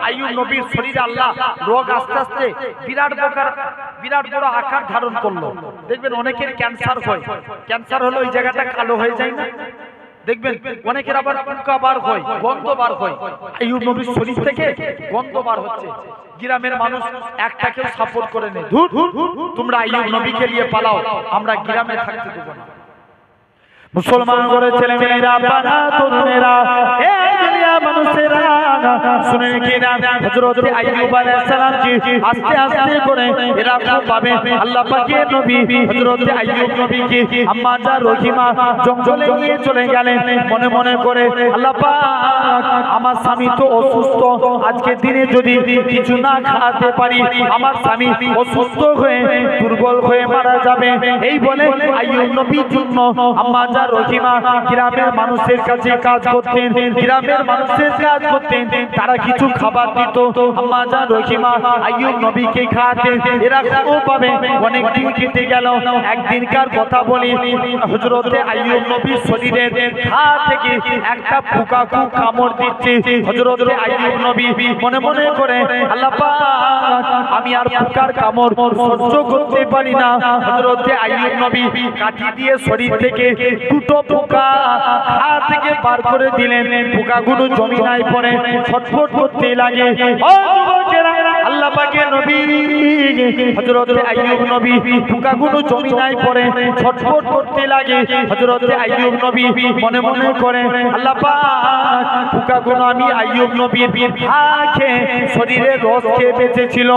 আইয়ুব নবীর শরীরে আল্লাহ রোগ আস্তে আস্তে বিরাট বড় আকার ধারণ করলো। দেখবেন অনেকের ক্যান্সার হয়, ক্যান্সার হলে ওই জায়গাটা কালো হয়ে যায় না? দেখবেন অনেকের আবার পোকা বার হয়, গন্ধ বার হয়। আইয়ুব নবীর শরীর থেকে গন্ধ বার হচ্ছে। গ্রামের মানুষ একটাকেও সাপোর্ট করে নেই, ধুর তোমরা আইয়ুব নবীকে নিয়ে পালাও, আমরা গ্রামে থাকতে দেব না। মুসলমান করে ছেলে মেয়েরা, বাবা তরুণেরা, এই দুনিয়া মানুষেরা শুনে কিনা হযরত আইয়ুব আলাইহিস সালাম জি আস্তে আস্তে করে এরা পাবে আল্লাহ পাকের নবী হযরত আইয়ুব নবীকে আম্মা যা রহিমা জঙ্গলে নিয়ে চলে গেলেন। মনে মনে করে আল্লাহ পাক আমার স্বামী তো অসুস্থ, আজকে দিনে যদি কিছু না খাওয়াতে পারি আমার স্বামী অসুস্থ হয়ে দুর্বল হয়ে মারা যাবে। এই বলে আইয়ুব নবীর জন্য আম্মা যা রহিমা গ্রামের মানুষের কাছে কাজ করতেন, গ্রামের মানুষের কাজ করতেন, তারা কিছু খাবার দিত। আম্মা যা রহিমা আইয়ুব নবীকে খাওয়াতেন। এরা খুব পাবে অনেক দিন কেটে গেল। একদিনকার কথা বলি, হযরতে আইয়ুব নবীর শরীরের ঘা থেকে একটা পোকা খুব কামড় দিচ্ছে। হযরতে আইয়ুব নবী মনে মনে করে আল্লাহ পাক আমি আর পোকার কামড় সহ্য করতে পারি না। হযরতে আইয়ুব নবী কাঠি দিয়ে শরীর থেকে দুটো পোকা ঘা থেকে বার করে দিলেন। পোকাগুলো জমিনায় পড়ে ছটফট করতে লাগে। ও যুবকেরা, আল্লাহ পাকের নবী হযরতে আইয়ুব নবী পোকাগুলো জমিনায় পড়ে ছটফট করতে লাগে। হযরতে আইয়ুব নবী মনে মনে করে আল্লাহ পাক পোকাগুলো আমি আইয়ুব নবীর ঘা খেয়ে শরীরের রস খেয়ে বেঁচেছিল,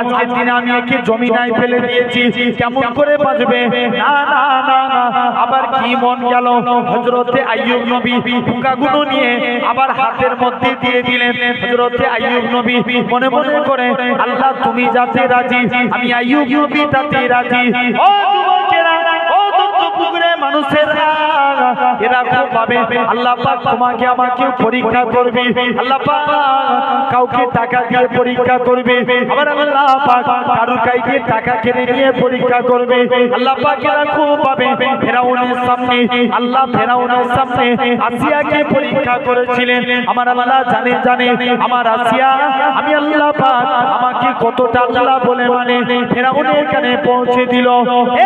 আজকের দিনে আমি একে জমিনায় ফেলে দিয়েছি, কেমন করে বাঁচবে? না না না না, আবার কি মন গেল, হযরতে আইয়ুব নবী পোকাগুলো নিয়ে আবার হাতের মধ্যে দিয়ে দিলেন। হযরতে আইয়ুব নবী মনে মনে করে আল্লাহ তুমি যাতে রাজি আমি আইয়ুব নবী তাতে রাজি। ও যুবকেরা, ও পুকুরে মানুষেরা, এরা খুব ভাবে আল্লাহ পাক তোমাকে আমাকে পরীক্ষা করবে, আল্লাহ পাক কাউকে টাকা দিয়ে পরীক্ষা করবে, আবার আল্লাহ পাক কারুর কাছে টাকা কেড়ে নিয়ে পরীক্ষা করবে। আল্লাহ পাক এরা খুব ভাবে ফেরাউনের সামনে আল্লাহ ফেরাউনের সামনে আসিয়াকে পরীক্ষা করেছিলেন। আমার আল্লাহ জানে আমার আসিয়া আমি আল্লাহ পাক আমাকে কতটা আল্লাহ বলে মানে ফেরাউনের কানে পৌঁছে দিল।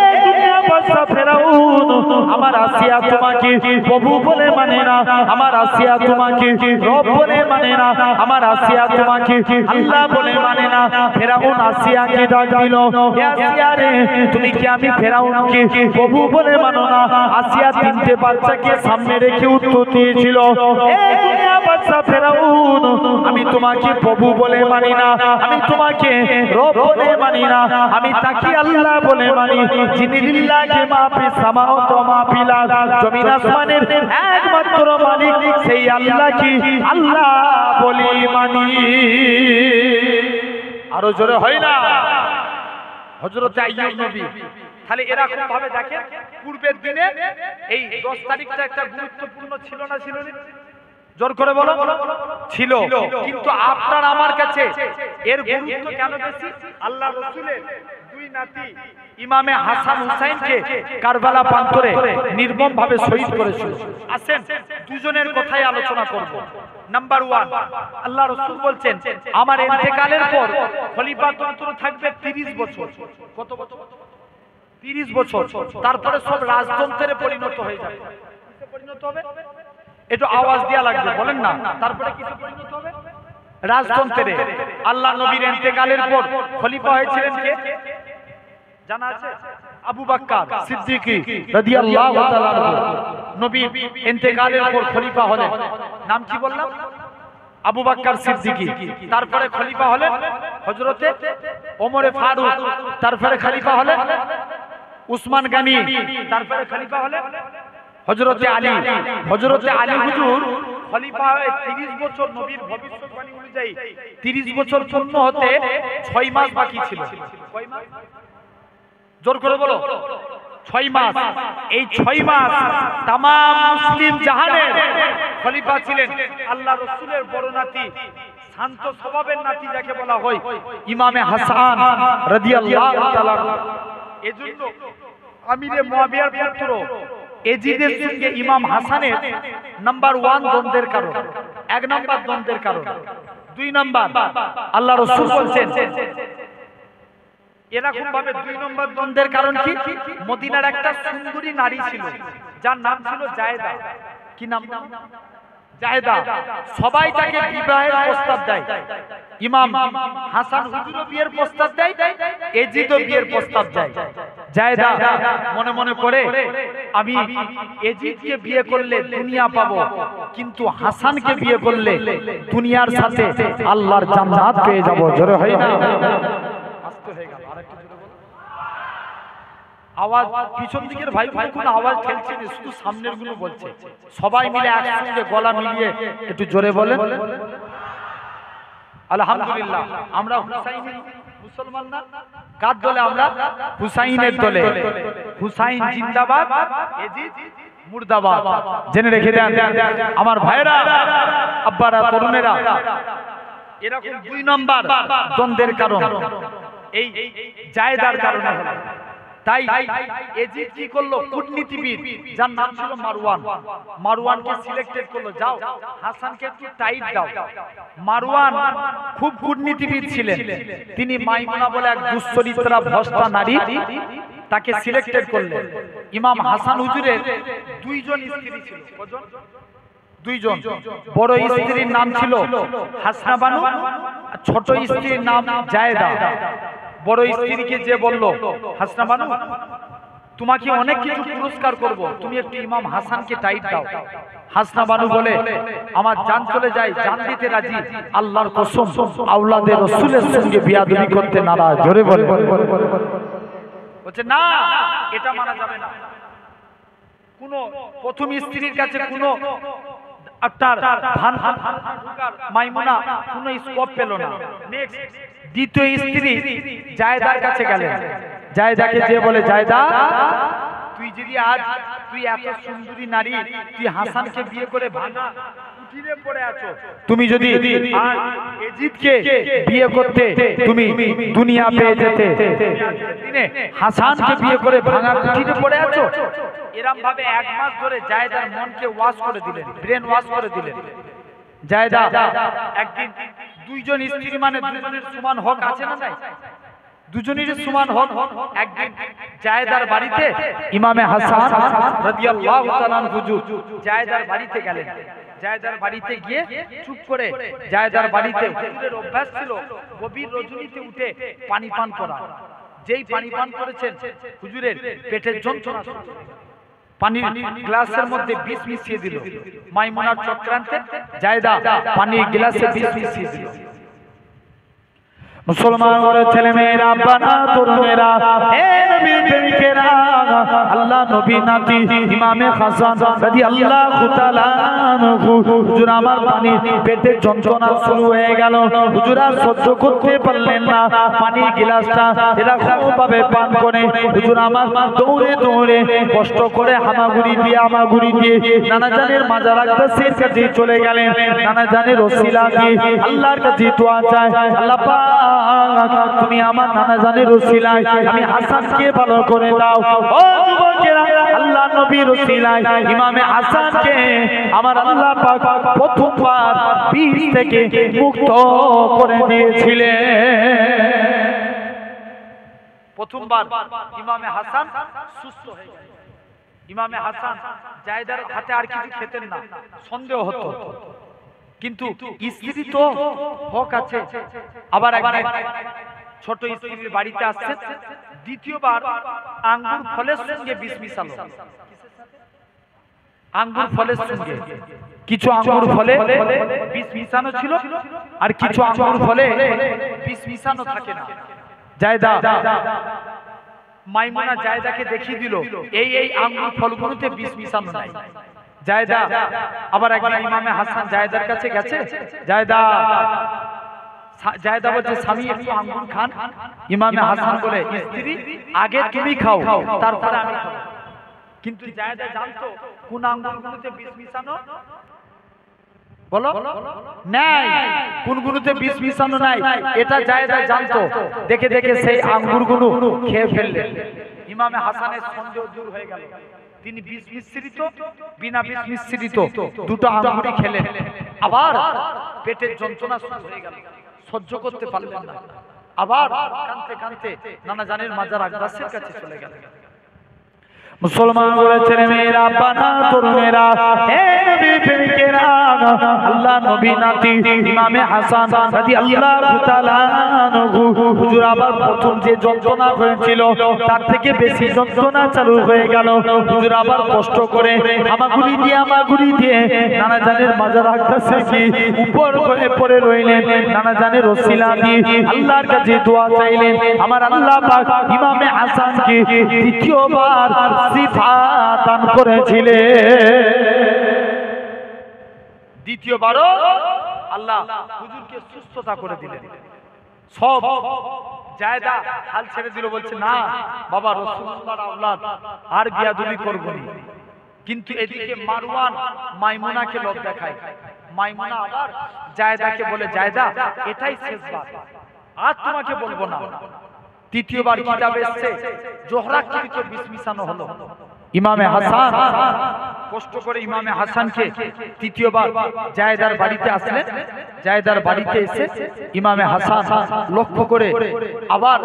এই দুনিয়া বাদশা ফেরাউন আমার আসিয়া তোমাকে প্রভু বলে মানে না, আমার আসিয়া তোমাকে রব বলে মানে না, আমার আসিয়া তোমাকে আল্লাহ বলে মানে না। ফেরাউন আসিয়াকে ডাক দিল, হে আসিয়া রে, তুমি কি আমি ফেরাউনকে প্রভু বলে মানো না? আসিয়া তিনটে বাচ্চাকে সামনে রেখে উত্তর দিয়েছিল, এই দুনিয়া বাদশা ফেরাউন আমি তোমাকে প্রভু বলে মানি না, আমি তোমাকে রব বলে মানি না, আমি তাকে আল্লাহ বলে মানি। যিনি লিল্লাহি মা ফিস সামাওয়াতি ওয়া মা ফিল আরদ, জমিন আসমানের একমাত্র মালিক সেই আল্লাহ কি আল্লাহ বলে মানি। আরো জোরে হয় না? হযরত আইয়ুব নবী তাহলে এরকম ভাবে দেখেন, পূর্বের দিনে এই 10 তারিখটা একটা গুরুত্বপূর্ণ ছিল না ছিল না? জোর করে বলো ছিল। কিন্তু আপনার আমার কাছে এর গুরুত্ব কেন বেশি? আল্লাহ রাসূলের দুই নাতি ইমামে হাসান হুসাইনকে কারবালা প্রান্তরে নির্মম ভাবে শহীদ করেছিল। আসেন দুজনের কথাই আলোচনা করব। নাম্বার 1, আল্লাহ রাসূল বলছেন আমার ইন্তেকালের পর খলিফাতন্ত্র থাকবে 30 বছর। কত বছর? 30 বছর। তারপরে সব রাজতন্ত্রে পরিণত হয়ে যাবে। কিসে পরিণত হবে? একটু আওয়াজ দেয়া লাগবে, বলেন না। তারপরে কিসে পরিণত হবে? রাজতন্ত্রে। আল্লাহ নবীর ইন্তেকালের পর খলিফা হয়েছিলেন কে জানা আছে? আবু বকর সিদ্দিক রাদিয়াল্লাহু তাআলা আনহু। নবীর ইন্তেকালের পর খলিফা হলেন, নাম কি বললাম? আবু বকর সিদ্দিক। তারপরে খলিফা হলেন হযরতে ওমর ফারুক। তারপরে খলিফা হলেন উসমান গনি। তারপরে খলিফা হলেন হযরতে আলী। হযরতে আলী হুজুর খলিফা হয়ে 30 বছর, নবীর ভবিষ্যৎবাণী অনুযায়ী 30 বছর পূর্ণ হতে 6 মাস বাকি ছিল। কয় মাস? জোর করে বলো। 6 মাস। এই 6 মাস তাম মুসলিম জাহানের খলিফা ছিলেন আল্লাহ রাসূলের বড় নাতি, শান্ত স্বভাবের নাতি যাকে বলা হয় ইমামে হাসান রাদিয়াল্লাহু তাআলা। এজন্য আমিরে মুয়াবিয়ার পুত্র এজিদের সঙ্গে ইমাম হাসানের নাম্বার 1 দ্বন্দ্বের কারণ। 1 নাম্বার দ্বন্দ্বের কারণ। 2 নাম্বার আল্লাহ রাসূল বলছেন এরকম ভাবে 2 নম্বর দ্বন্দ্বের কারণ কি? মদিনার একটা সুন্দরী নারী ছিল যার নাম ছিল জায়েদা। কি নাম? জায়েদা। সবাই তাকে বিবাহের প্রস্তাব দেয়। ইমাম হাসান হুজুরও বিয়ের প্রস্তাব দেয়, এজিদও বিয়ের প্রস্তাব দেয়। জায়েদা মনে মনে করে আমি এজিদকে বিয়ে করলে দুনিয়া পাবো, কিন্তু হাসানকে বিয়ে করলে দুনিয়ার সাথে আল্লাহর জান্নাত পেয়ে যাব। জোরে হয় না? আস্তে হয়ে গেল, আরেকটু জোরে বলো। আওয়াজ পিছন দিকের ভাই ভাই কোনো আওয়াজ ঠেলছে না, শুধু সামনের গুলো বলছে। সবাই মিলে একসঙ্গে গলা মিলিয়ে একটু জোরে বলেন আলহামদুলিল্লাহ। আমরা হুসাইনি মুসলমান না? কার দলে আমরা? হুসাইনের দলে। হুসাইন জিন্দাবাদ, এজিদ মুর্দাবাদ। জেনে রেখে দেন আমার ভাইরা, আব্বারা, তরুণেরা। এরকম 2 নম্বর দ্বন্দ্বের কারণ এই জায়েদার কারণে হলো। তাই এজিদ কি করলো? কূটনীতিবিদ যার নাম ছিল মারওয়ান, মারওয়ানকে সিলেক্টেড করলো, যাও হাসানকে একটু টাইট দাও। মারওয়ান খুব কূটনীতিবিদ ছিলেন, তিনি মাইমুনা বলে এক দুশ্চরিত্রা ভ্রষ্টা নারী, তাকে সিলেক্টেড করলেন। ইমাম হাসান হুজুরের 2 জন স্ত্রী ছিল। কজন? 2 জন। বড় স্ত্রীর নাম ছিল হাসনা বানু, আর ছোট স্ত্রীর নাম জায়েদা। বড় স্ত্রীকে যে বলল, হাসনা বানু তোমাকে অনেক কিছু পুরস্কার করব, তুমি একটু ইমাম হাসানকে টাইট দাও। হাসনা বানু বলে, আমার জান চলে যায়, জান দিতে রাজি, আল্লাহর কসম আওলাদে রাসূলের সঙ্গে বিয়াদবি করতে নারাজ। জোরে বলে বলছে না, এটা মানা যাবে না। কোন প্রথম স্ত্রীর কাছে কোন আপনার ধান মাইমুনা কোন স্কোপ পেল না। নেক্সট দ্বিতীয় স্ত্রী জায়েদার কাছে গেলেন। জায়েদাকে যে বলে, জায়েদা তুই যদি আজ তুই এত সুন্দরী নারী, তুই হাসানকে বিয়ে করে ভাঙা উঠিয়ে পড়ে আছো, তুমি যদি এজিদকে বিয়ে করতে তুমি দুনিয়া পেয়ে যেতে, হাসানকে বিয়ে করে ভাঙা উঠিয়ে পড়ে আছো। এরকম ভাবে 1 মাস ধরে জায়েদার মনকে ওয়াশ করে দিলেন, ব্রেন ওয়াশ করে দিলেন। জায়েদা একদিন 2 জন স্ত্রী মানে 2 জনের সমান হক আছে না নাই? 2 জনের সমান হক। একদিন জায়েদার বাড়িতে ইমামে হাসান রাদিয়াল্লাহু তাআলা হুজুর জায়েদার বাড়িতে গেলেন। জায়েদার বাড়িতে গিয়ে চুপ করে, জায়েদার বাড়িতে হুজুরের অভ্যাস ছিল গভীর রজনীতে উঠে পানি পান করা। যেই পানি পান করেছেন, হুজুরের পেটের যন্ত্রণা, পানির গ্লাসের মধ্যে বিষ মিশিয়ে দিল। মাইমুনার চক্রান্তে জায়েদা পানির গ্লাসে বিষ মিশিয়ে দিল। মুসলমান ঘরের ছেলে মেয়েরা, আব্বারা, তরুণেরা, হে নবীর প্রেমিকেরা, আল্লাহ নবী নাতি ইমামে হাসান রাদিয়াল্লাহু তাআলা আনহু, হুজুর আমার পানি পেটে যন্ত্রণা শুরু হয়ে গেল। হুজুর আর সহ্য করতে পারলেন না, পানির গ্লাসটা এরকম ভাবে পান করে হুজুর আমার দৌড়ে দৌড়ে কষ্ট করে হামাগুড়ি দিয়ে নানা জানের মাজার আকদাসের কাছে চলে গেলেন। নানা জানের ওসিলা দিয়ে আল্লাহর কাছে দোয়া চায়, আল্লাহ পাক তুমি আমার নানা জানের ওসিলায় আমি হাসানকে ভালো করে দাও। ও যুবকেরা, আল্লাহ নবীর ওসিলায় ইমামে হাসানকে আমার আল্লাহ পাক প্রথমবার বিষ থেকে মুক্ত করে দিয়েছিলেন। প্রথমবার ইমামে হাসান সুস্থ হয়ে গেল। ইমামে হাসান জায়েদার হাতে আর কিছু খেতেন না, সন্দেহ হতো, কিন্তু স্ত্রী তো হক আছে। আবার একদিন ছোট স্ত্রীর বাড়িতে আসছে, দ্বিতীয়বার আঙ্গুর ফলের সঙ্গে বিষ মিশালো। আঙ্গুর ফলের সঙ্গে কিছু আঙ্গুর ফলে বিষ মিশানো ছিল, আর কিছু আঙ্গুর ফলে বিষ মিশানো থাকে না। জায়েদা মাইমুনা জায়েদাকে দেখিয়ে দিল, এই আঙ্গুর ফলগুলোতে বিষ মিশানো নাই। জায়েদা আবার একবার ইমামে হাসান জায়েদার কাছে গেছে। জায়েদা বলছে, স্বামী একটু আঙ্গুর খান। ইমামে হাসান বলে, স্ত্রী আগে তুমি খাও, তারপরে আমি খাবো। কিন্তু জায়েদা জানতো কোন আঙ্গুরগুলোতে বিষ মিশানো, বলো নাই, কোনগুলোতে বিষ মিশানো নাই, এটা জায়েদা জানতো। দেখে দেখে সেই আঙ্গুরগুলো খেয়ে ফেললেন। ইমামে হাসানের সন্দেহ দূর হয়ে গেল। তিনি বিষ মিশ্রিত, বিনা বিষ মিশ্রিত দুটো আঙ্গুরই খেলেন। আবার পেটের যন্ত্রণা শুরু হয়ে গেল, সহ্য করতে পারলেন না। আবার কাঁদতে কাঁদতে নানা জানের মাজার আকদাসের কাছে চলে গেলেন। মুসলমান বলেছেন মেয়েরা বানা তরুণেরা হে নবী প্রেমিকেরা আল্লাহ নবী নাতি ইমামে হাসান রাদিয়াল্লাহু তাআলা আনহু হুজুর আবার প্রথম যে যন্ত্রণা হয়েছিল তার থেকে বেশি যন্ত্রণা চালু হয়ে গেল। হুজুর আবার কষ্ট করে আমাগুড়ি দিয়ে নানা জানের মাজার আকদাসে কি উপর হয়ে পড়ে রইলেন। নানা জানের ওসিলা দিয়ে আল্লাহর কাছে দোয়া চাইলেন আমার আল্লাহ পাক ইমামে হাসানকে দ্বিতীয়বার শিফা দান করেছিলেন। দ্বিতীয়বারও আল্লাহ হুজুরকে সুস্থতা করে দিলেন। সব জায়দা হাল ছেড়ে দিল, বলছে না বাবা রাসূলুল্লাহর আওলাদ আর বিয়াদবি করব না। কিন্তু এদিকে মারওয়ান মাইমুনাকে লোভ দেখায়। মাইমুনা আবার জায়দাকে বলে জায়দা এটাই শেষবার, আর তোমাকে বলবো না। তৃতীয়বার কিতাবে এসেছে জোহরাকৃত বিষ মিশানো হলো। ইমামে হাসান কষ্ট করে ইমামে হাসানকে তৃতীয়বার জায়দার বাড়িতে আসলেন। জায়দার বাড়িতে এসে ইমামে হাসান লক্ষ্য করে আবার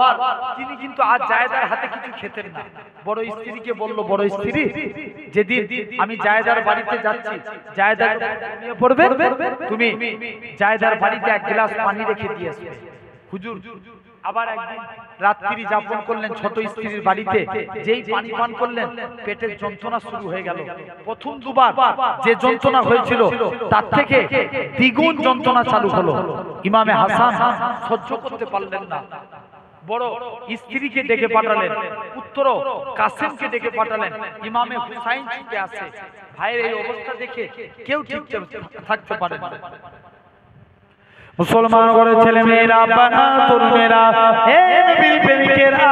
তিনি কিন্তু আজ জায়দার হাতে কিছু খেতেন না। বড় স্ত্রীকে বলল, বড় স্ত্রী যেদিন আমি জায়দার বাড়িতে যাচ্ছি জায়দার নিয়ে পড়বে, তুমি জায়দার বাড়িতে এক গ্লাস পানি রেখে দিয়ে আসবে। হুজুর আবার একদিন রাত্রি যাপন করলেন ছোট স্ত্রীর বাড়িতে। যেই পানি পান করলেন পেটের যন্ত্রণা শুরু হয়ে গেল। প্রথম দুবার যে যন্ত্রণা হয়েছিল তার থেকে দ্বিগুণ যন্ত্রণা চালু হলো। ইমামে হাসান সহ্য করতে পারলেন না, বড় স্ত্রীকে ডেকে পাঠালেন, পুত্র কাসেমকে ডেকে পাঠালেন। ইমামে হুসাইন ছুটে আসে। ভাইয়ের এই অবস্থা দেখে কেউ ঠিক থাকতে পারে না। মুসলমান ঘরে ছেলে মেয়েরা বানা তরুণেরা হে নবী প্রেমিকেরা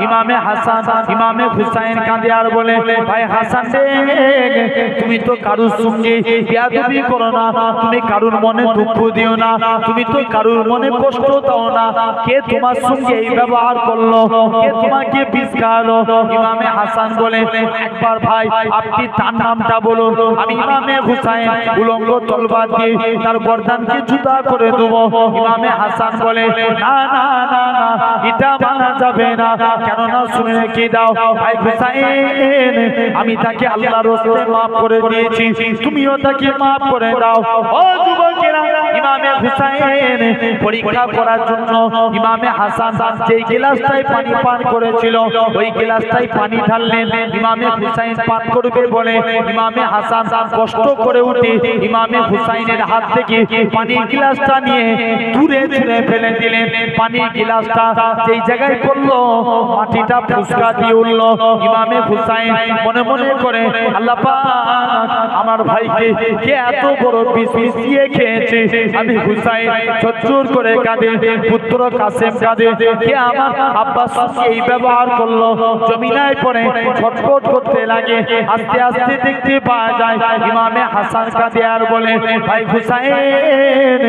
ইমামে হাসান ইমামে হুসাইন কাঁদে আর বলে ভাই হাসান তুমি তো কারুর সঙ্গে বিয়াদবি করো না, তুমি কারুর মনে দুঃখ দিও না, তুমি তো কারুর মনে কষ্ট দাও না। কে তোমার সঙ্গে এই ব্যবহার করলো, কে তোমাকে বিষ খাওয়ালো? ইমামে হাসান বলে একবার ভাই আপনি তার নামটা বলুন, আমি ইমামে হুসাইন উলঙ্গ তলবার দিয়ে তার গর্দানকে জুতা করে দেবো। ইমামে হাসান বলে না না না না এটা মানা যাবে না, কেননা শুনে রেখে দাও ভাই হুসাইন আমি তাকে আল্লাহর রাস্তে maaf করে দিয়েছি, তুমিও তাকে maaf করে দাও। ও যুবকেরা ইমামে হুসাইন পরীক্ষা করার জন্য ইমামে হাসান যেই গ্লাসটায় পানি পান করেছিল ওই গ্লাসটায় পানি ঢাললেন। ইমামে হুসাইন পান করবে বলে ইমামে হাসান কষ্ট করে উঠে ইমামে হুসাইনের হাত থেকে পানির গ্লাসটা নিয়ে দূরে ছুঁড়ে ফেলে দিলেন। পানির গ্লাসটা যেই জায়গায় পড়লো মাটিটা ফুসকা দিয়ে উঠল। ইমামে হুসাইন মনে মনে করে আল্লাহ পাক আমার ভাইকে কে এত বড় বিষ মিশিয়ে খেয়েছে। আমি হুসাইন ঝরঝর করে কাঁদে, পুত্র কাসেম কাঁদে, কে আমার আব্বার সঙ্গে এই ব্যবহার করলো। জমিনায় পড়ে ছটফট করতে লাগে। আস্তে আস্তে দেখতে পাওয়া যায় ইমামে হাসান কাঁদে আর বলে ভাই হুসাইন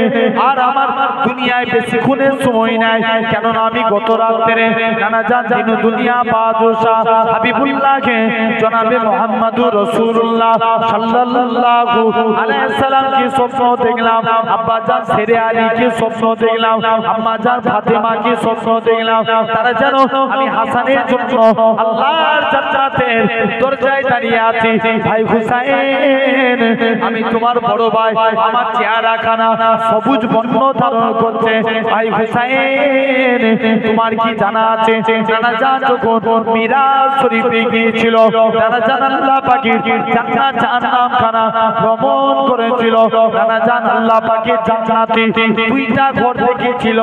আর আমার দুনিয়ায় বেশিক্ষণের সময় নাই, কেননা আমি গত রাত্রে নানা জান দিন দুনিয়া বাদশাহ হাবিবুল্লাহকে জনাবে মুহাম্মদুর রাসূলুল্লাহ সাল্লাল্লাহু আলাইহি সাল্লামকে স্বপ্ন দেখলাম, আব্বা জান শেরে আলীকে স্বপ্ন দেখলাম, আম্মা জান ফাতেমাকে স্বপ্ন দেখলাম। তারা জানো আমি হাসানের জন্য আল্লাহর জান্নাতের দরজায় দাঁড়িয়ে আছি। ভাই হুসাইন আমি তোমার বড় ভাই, আমার চেহারা খানা সবুজ বর্ণ ধারণ করছে। ভাই হুসাইন তোমার কি জানা আছে নানা জান যখন মিরাজ শরীফে গিয়েছিল নানা জান আল্লাহ পাকের জান্নাত জাহান্নাম খানা ভ্রমণ করেছিল। নানা জান আল্লাহ পাকের জান্নাতে দুইটা ঘর দেখেছিল,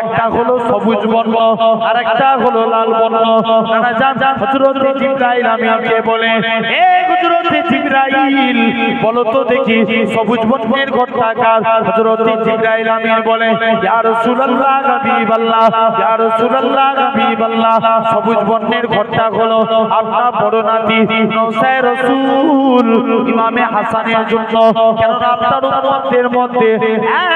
একটা হলো সবুজ বর্ণ আর একটা হলো লাল বর্ণ। নানা জান হযরত জিবরাইল আমিনকে বলে হে হযরত জিবরাইল বলো তো দেখি সবুজ বর্ণের ঘরটা কার? হযরত জিবরাইল আমিন বলে ইয়া রাসূলুল্লাহ হাবিবাল্লাহ, ইয়া রাসূলুল্লাহ হাবিবাল্লাহ সবুজ বর্ণের ঘরটা হলো আপনার বড় নাতি নওশায় রাসূল ইমামে ইমামে হাসানের জন্য। কেননা আপনার উম্মতের মধ্যে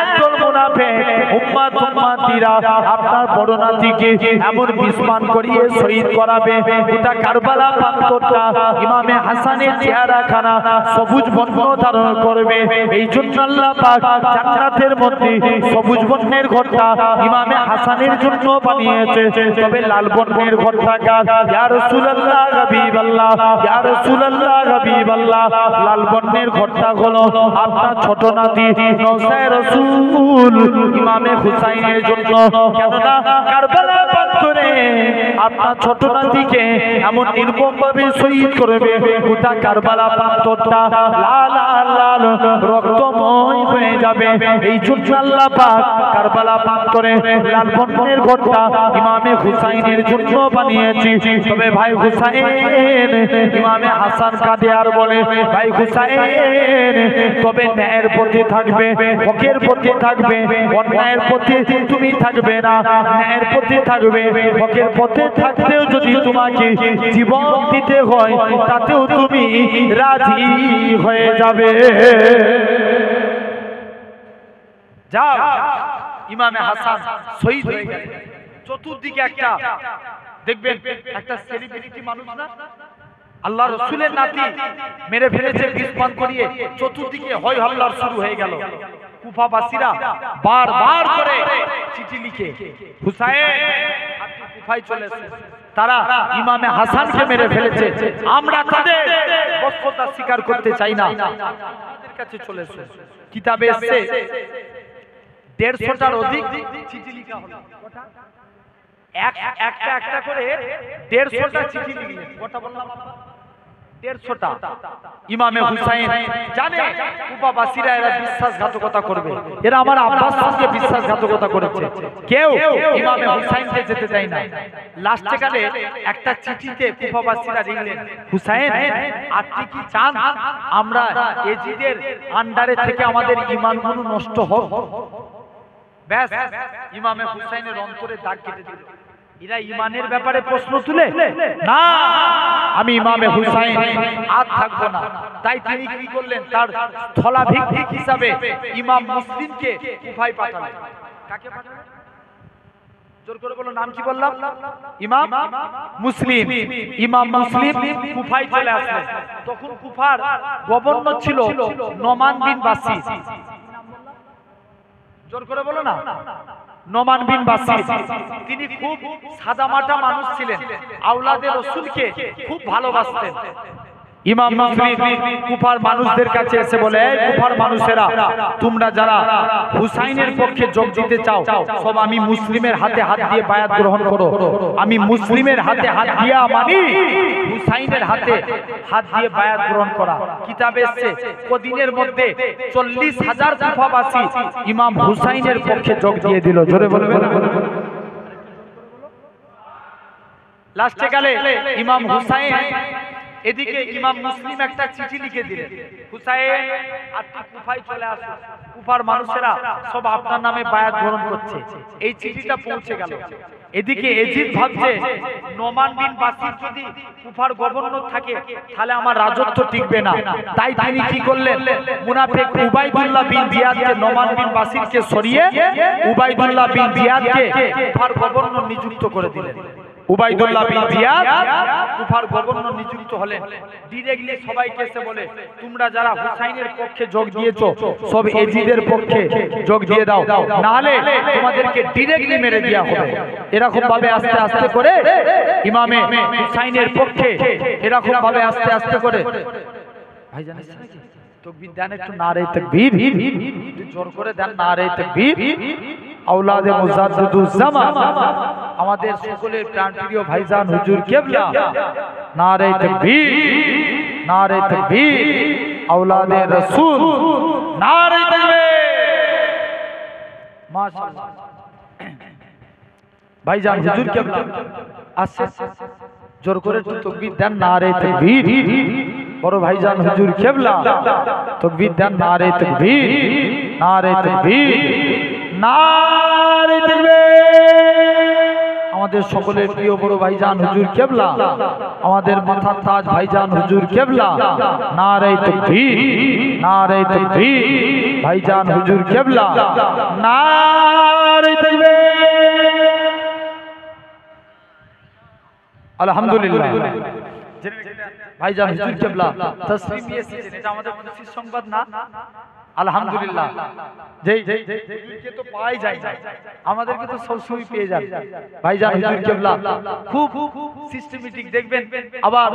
একজন মুনাফিক উম্মতিরা আপনার বড় নাতিকে এমন বিস্মান করিয়ে শহীদ করাবে, গোটা কারবালা প্রান্তরটা ইমামে হাসানের চেহারাখানা সবুজ বর্ণ ধারণ করবে। এই জন্য আল্লাহ পাক জান্নাতের মধ্যে সবুজ বর্ণের ঘরটা ইমামে হাসানের জন্য বানিয়েছে। তবে লাল বর্ণের ঘরটা কার? ইয়া রাসূলুল্লাহ হাবিবাল্লাহ, ইয়া রাসূলুল্লাহ হাবিবাল্লাহ। লাল বর্ণের ঘরটা হলো আপনার ছোট নাতি নওশায়ে রাসূল ইমামে হুসাইনের জন্য। কেননা কারবালা প্রান্তরে আপনার ছোট নাতিকে এমন নির্মমভাবে শহীদ করবে, গোটা কারবালা প্রান্তরটা লাল লাল রক্তময় হয়ে যাবে। এই জন্য আল্লাহ পাক কারবালা প্রান্তরে লাল বর্ণের ঘরটা ইমামে হুসাইনের জন্য বানিয়েছি। তবে ভাই হুসাইন, ইমামে হাসান কাঁদে আর বলে, ভাই হুসাইন তবে ন্যায়ের পথে থাকবে, হকের পথে থাকবে, অন্যায়ের পথে তুমি থাকবে না, ন্যায়ের পথে থাকবে। হকের পথে থাকতেও যদি তোমাকে জীবন দিতে হয় তাতেও তুমি রাজি হয়ে যাবে। যাও, ইমামে হাসান শহীদ হয়ে গেল। চতুর্দিকে একটা দেখবেন একটা সেলিব্রিটি মানুষ না, আল্লাহ রাসূলের নাতি মেরে ফেলেছে বিস্মান করিয়ে, চতুর্দিকে হয় হল্লার শুরু হয়ে গেল। কুফাবাসীরা বারবার করে চিঠি লিখে হুসাইন কুফায় চলে এসেছে, তারা ইমামে হাসানকে মেরে ফেলেছে, আমরা তাদের বস্তুতা স্বীকার করতে চাই না, তাদের কাছে চলে এসেছে। কিতাবে এসেছে 150টার অধিক চিঠি লেখা হলো। একটা করে 150টা চিঠি লিখলেন। কটা বললাম? 150টা। ইমামে হুসাইন জানে কুফাবাসীরা এরা বিশ্বাসঘাতকতা করবে, এরা আমার আব্বার সঙ্গে বিশ্বাসঘাতকতা করেছে, কেউ ইমামে হুসাইনকে যেতে দেয় না। লাস্টে কালে একটা চিঠিতে কুফাবাসীরা লিখলেন, হুসাইন আপনি কি চান আমরা এজিদের আন্ডারে থেকে আমাদের ঈমানগুলো নষ্ট হোক? ব্যাস, ইমামে হুসাইনের অন্তরে দাগ কেটে দিল। এরা ঈমানের ব্যাপারে প্রশ্ন তুলে না, আমি ইমামে হুসাইন আর থাকবো না। তাই তিনি কি করলেন, তার স্থলাভিষিক্ত হিসাবে ইমাম মুসলিমকে কুফায় পাঠালেন। কাকে পাঠালেন? জোর করে বলো, নাম কি বললাম? ইমাম মুসলিম। ইমাম মুসলিম কুফায় চলে আসলেন। তখন কুফার গভর্নর ছিল নোমান বিন বাসির। জোর করে বলো না, নোমান বিন বাসির। তিনি খুব সাদামাটা মানুষ ছিলেন, আওলাদে রাসূলকে খুব ভালোবাসতেন। ইমাম মুসলিম কুফার মানুষদের কাছে এসে বলে, এই কুফার মানুষেরা, তোমরা যারা হুসাইনের পক্ষে যোগ দিতে চাও সব আমি মুসলিমের হাতে হাত দিয়ে বায়াত গ্রহণ করো। আমি মুসলিমের হাতে হাত দিয়া মানি হুসাইনের হাতে হাত দিয়ে বায়াত গ্রহণ করা। কিতাবে এসেছে কদিনের মধ্যে 40,000 কুফাবাসী ইমাম হুসাইনের পক্ষে যোগ দিয়ে দিল। জোরে বলে লাস্টে গেলে ইমাম হুসাইন, এদিকে ইমাম মুসলিম একটা চিঠি লিখে দিলেন, হুসাইন আপনি কুফায় চলে আসুন, কুফার মানুষেরা সব আপনার নামে বায়াত গ্রহণ করছে। এই চিঠিটা পৌঁছে গেল। এদিকে এজিদ ভাবছে নোমান বিন বাসির যদি কুফার গভর্নর থাকে তাহলে আমার রাজত্ব টিকবে না। তাই তিনি কি করলেন, মুনাফিক উবাইদুল্লাহ বিন জিয়াদকে নোমান বিন বাসিরকে সরিয়ে উবাইদুল্লাহ বিন জিয়াদকে কুফার গভর্নর নিযুক্ত করে দিলেন। উবাইদুল্লাহ বিন জিয়াদ কুফার গভর্নর নিযুক্ত হলেন। ডিরেক্টলি সবাইকে এসে বলে, তোমরা যারা হুসাইনের পক্ষে যোগ দিয়েছো সব এজিদের পক্ষে যোগ দিয়ে দাও, না হলে তোমাদেরকে ডিরেক্টলি মেরে দেওয়া হবে। এরকম ভাবে আস্তে আস্তে করে ইমামে হুসাইনের পক্ষে এরকম ভাবে আস্তে আস্তে করে ভাই জানেন নাকি তাকবীর দেন, একটু নারে তাকবীর, জোর করে দেন নারে তাকবীর। আওলাদে মুজাদ্দিদুজ জামান আমাদের সকলের প্রাণপ্রিয় ভাইজান হুজুর কিবলা, নারে তাকবীর, নারে তাকবীর। আওলাদে রাসূল, নারে তাকবীর। মাশাআল্লাহ ভাইজান হুজুর কিবলা আসছে, জোর করে একটু তাকবীর দেন, নারে তাকবীর। বড় ভাইজান হুজুর কিবলা তাকবীর দেন, নারে তাকবীর, নারে তাকবীর, নারে তাকবীর। আমাদের সকলের প্রিয় বড় ভাইজান হুজুর কেবলা, আমাদের মাথার তাজ ভাইজান হুজুর কেবলা, নারে তাকবীর, নারে তাকবীর, ভাইজান হুজুর কেবলা, নারে তাকবীর। আলহামদুলিল্লাহ। ভাইজান হুজুর কেবলা তসলিম এসেছেন, এটা আমাদের খুশির সংবাদ না? আলহামদুলিল্লাহ। যেই হুজুরকে তো পাওয়াই যায় না, আমাদেরকে তো সবসময় পেয়ে যান। ভাইজান হুজুর কেবলা খুব সিস্টেমেটিক, দেখবেন আবার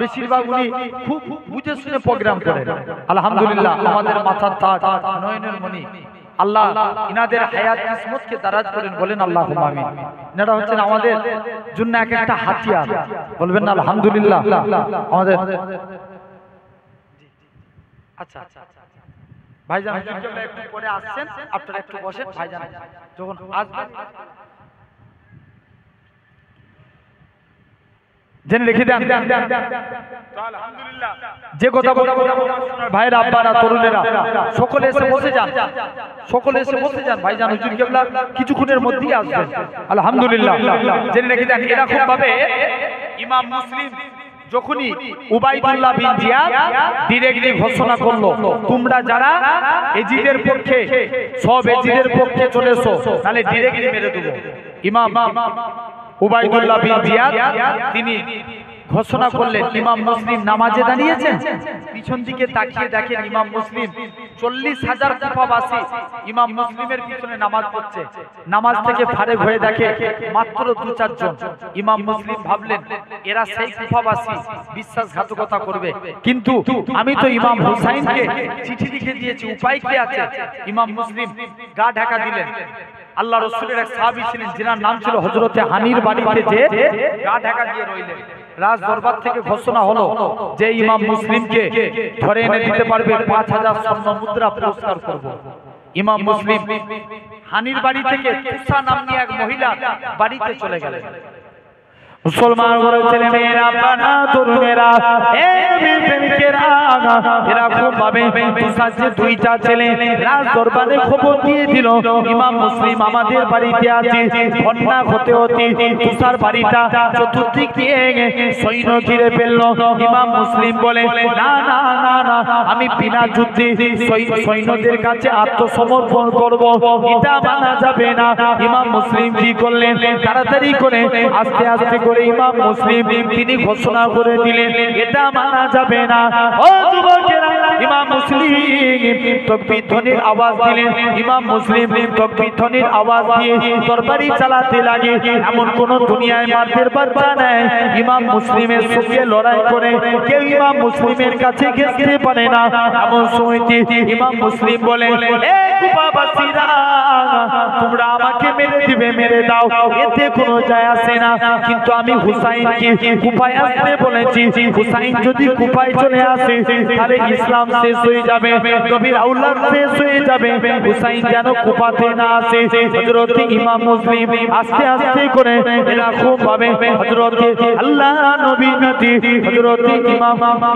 বেশিরভাগ উনি খুব বুঝে শুনে প্রোগ্রাম করেন। আলহামদুলিল্লাহ। আমাদের মাথার তাজ, নয়নের মণি, আল্লাহ ইনাদের হায়াত কিসমতকে দারাজ করেন, বলেন আল্লাহুম্মা আমিন। এনারা হচ্ছেন আমাদের জন্য এক একটা হাতিয়ার, বলবেন না আলহামদুলিল্লাহ। আমাদের আচ্ছা ভাইজান হুজুর কেবলা একটু পরে আসছেন, আপনারা একটু বসেন। ভাইজান যখন আসবেন জেনে রেখে দেন। যে কথা বলবো ভাইরা, আব্বারা, তরুণেরা সকলে এসে বসে যান, সকলে এসে বসে যান। ভাইজান হুজুর কেবলা কিছুক্ষণের মধ্যেই আসবেন। আলহামদুলিল্লাহ। জেনে রেখে দেন, এরকম ভাবে ইমাম মুসলিম যখনই উবাইদুল্লাহ বিন জিয়াদ ডিরেক্টলি ঘোষণা করলো, তোমরা যারা এজিদের পক্ষে, সব এজিদের পক্ষে চলে এসো, তাহলে ডিরেক্টলি মেরে দেবো। ইমাম উবাইদুল্লাহ বিন জিয়াদ তিনি ঘোষণা করলেন। ইমাম মুসলিম নামাজে দাঁড়িয়েছেন, পিছন দিকে তাকিয়ে দেখেন ইমাম মুসলিম 40,000 কুফাবাসী ইমাম মুসলিমের পিছনে নামাজ পড়ছে। নামাজ থেকে ফারেক হয়ে দেখে মাত্র 2-4 জন। ইমাম মুসলিম ভাবলেন এরা সেই কুফাবাসী, বিশ্বাসঘাতকতা করবে, কিন্তু আমি তো ইমাম হুসাইনকে চিঠি লিখে দিয়েছি, উপায় কি আছে? ইমাম মুসলিম গা ঢাকা দিলেন। আল্লাহ রাসূলের এক সাহাবী ছিলেন, যার নাম ছিল হযরতে হানির বাড়িতে যে গা ঢাকা দিয়ে রইলেন। রাজ দরবার থেকে ঘোষণা হলো যে ইমাম মুসলিমকে ধরে এনে দিতে পারবে 5000 স্বর্ণ মুদ্রা পুরস্কার করব। ইমাম মুসলিম হানির বাড়ি থেকে তুষা নামনি এক মহিলা বাড়িতে চলে গেলেন। মুসলমান ঘরের ছেলে মেয়েরা, বানা তরুণেরা, এই নবীর প্রেমিকেরা, এরকম ভাবে তুষার যে 2টা ছেলে রাজ দরবারে খবর দিয়ে দিল ইমাম মুসলিম আমাদের বাড়িতে আছে। বন্যা হতে হতে তুষার বাড়িটা চতুর্দিক দিয়ে সৈন্য ঘিরে ফেলল। ইমাম মুসলিম বলে না না না না, আমি বিনা যুদ্ধে সৈন্যদের কাছে আত্মসমর্পণ করব, এটা মানা যাবে না। ইমাম মুসলিম কি করলেন, তাড়াতাড়ি করে আস্তে আস্তে করে ইমাম মুসলিম তিনি ঘোষণা করে দিলেন এটা মানা যাবে না। ও যুবকেরা, ইমাম মুসলিম তাকবীর ধ্বনির আওয়াজ দিলেন। ইমাম মুসলিম তাকবীর ধ্বনির আওয়াজ দিয়ে তরবারি চালাতে লাগে। এমন কোন দুনিয়ায় মারদের বাচ্চা নেই ইমাম মুসলিমের সঙ্গে লড়াই করে কেউ ইমাম মুসলিমের কাছে ঘেঁষতে পারে না। এমন সময়তে ইমাম মুসলিম বলে, এ কুফাবাসীরা, তোমরা আমাকে মেরে দিবে, মেরে দাও, এতে কোনো যায় আসে না, কিন্তু আমি হুসাইনকে কুফায় আসতে বলেছি। হুসাইন যদি কুফায় চলে আসে তাহলে ইসলাম শেষ হয়ে যাবে, নবীর আওলাদ শেষ হয়ে যাবে। হুসাইন যেন কুফাতে না আসে। হযরত ইমাম মুসলিম আস্তে আস্তে করে এরকম ভাবে হযরত আল্লাহ নবী নবী হযরত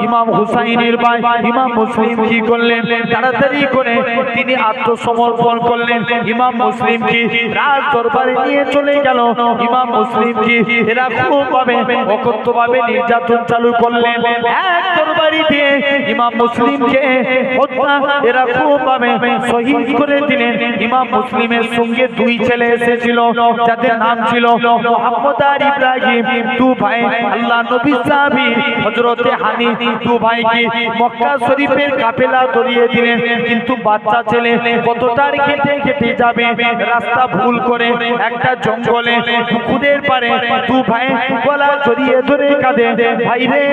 ইমাম হুসাইনের ভাই ইমাম মুসলিম কি করলেন, তাড়াতাড়ি করে তিনি আত্মসমর্পণ করলেন। ইমাম মুসলিম কি রাজ দরবারে নিয়ে চলে গেল। ইমাম মুসলিম কি এরকম ভাবে অকথ্যভাবে নির্যাতন চালু করলেন। এক তরবারি দিয়ে ইমাম মুসলিমকে হত্যা এরকম ভাবে শহীদ করে দিলেন। ইমাম মুসলিমের সঙ্গে 2 ছেলে এসেছিল, যাদের নাম ছিল মুহাম্মদ আর ইব্রাহিম। 2 ভাই আল্লাহ নবী সাহাবী হযরতে হানি 2 ভাইকে মক্কা শরীফের কাফেলা ধরিয়ে দিলেন। কিন্তু বাচ্চা ছেলে কতটার খেটে খেটে যাবে, রাস্তা ভুল করে একটা জঙ্গলে পুকুরের পারে 2 ভাই গলা জড়িয়ে ধরে কাঁদে, ভাই রে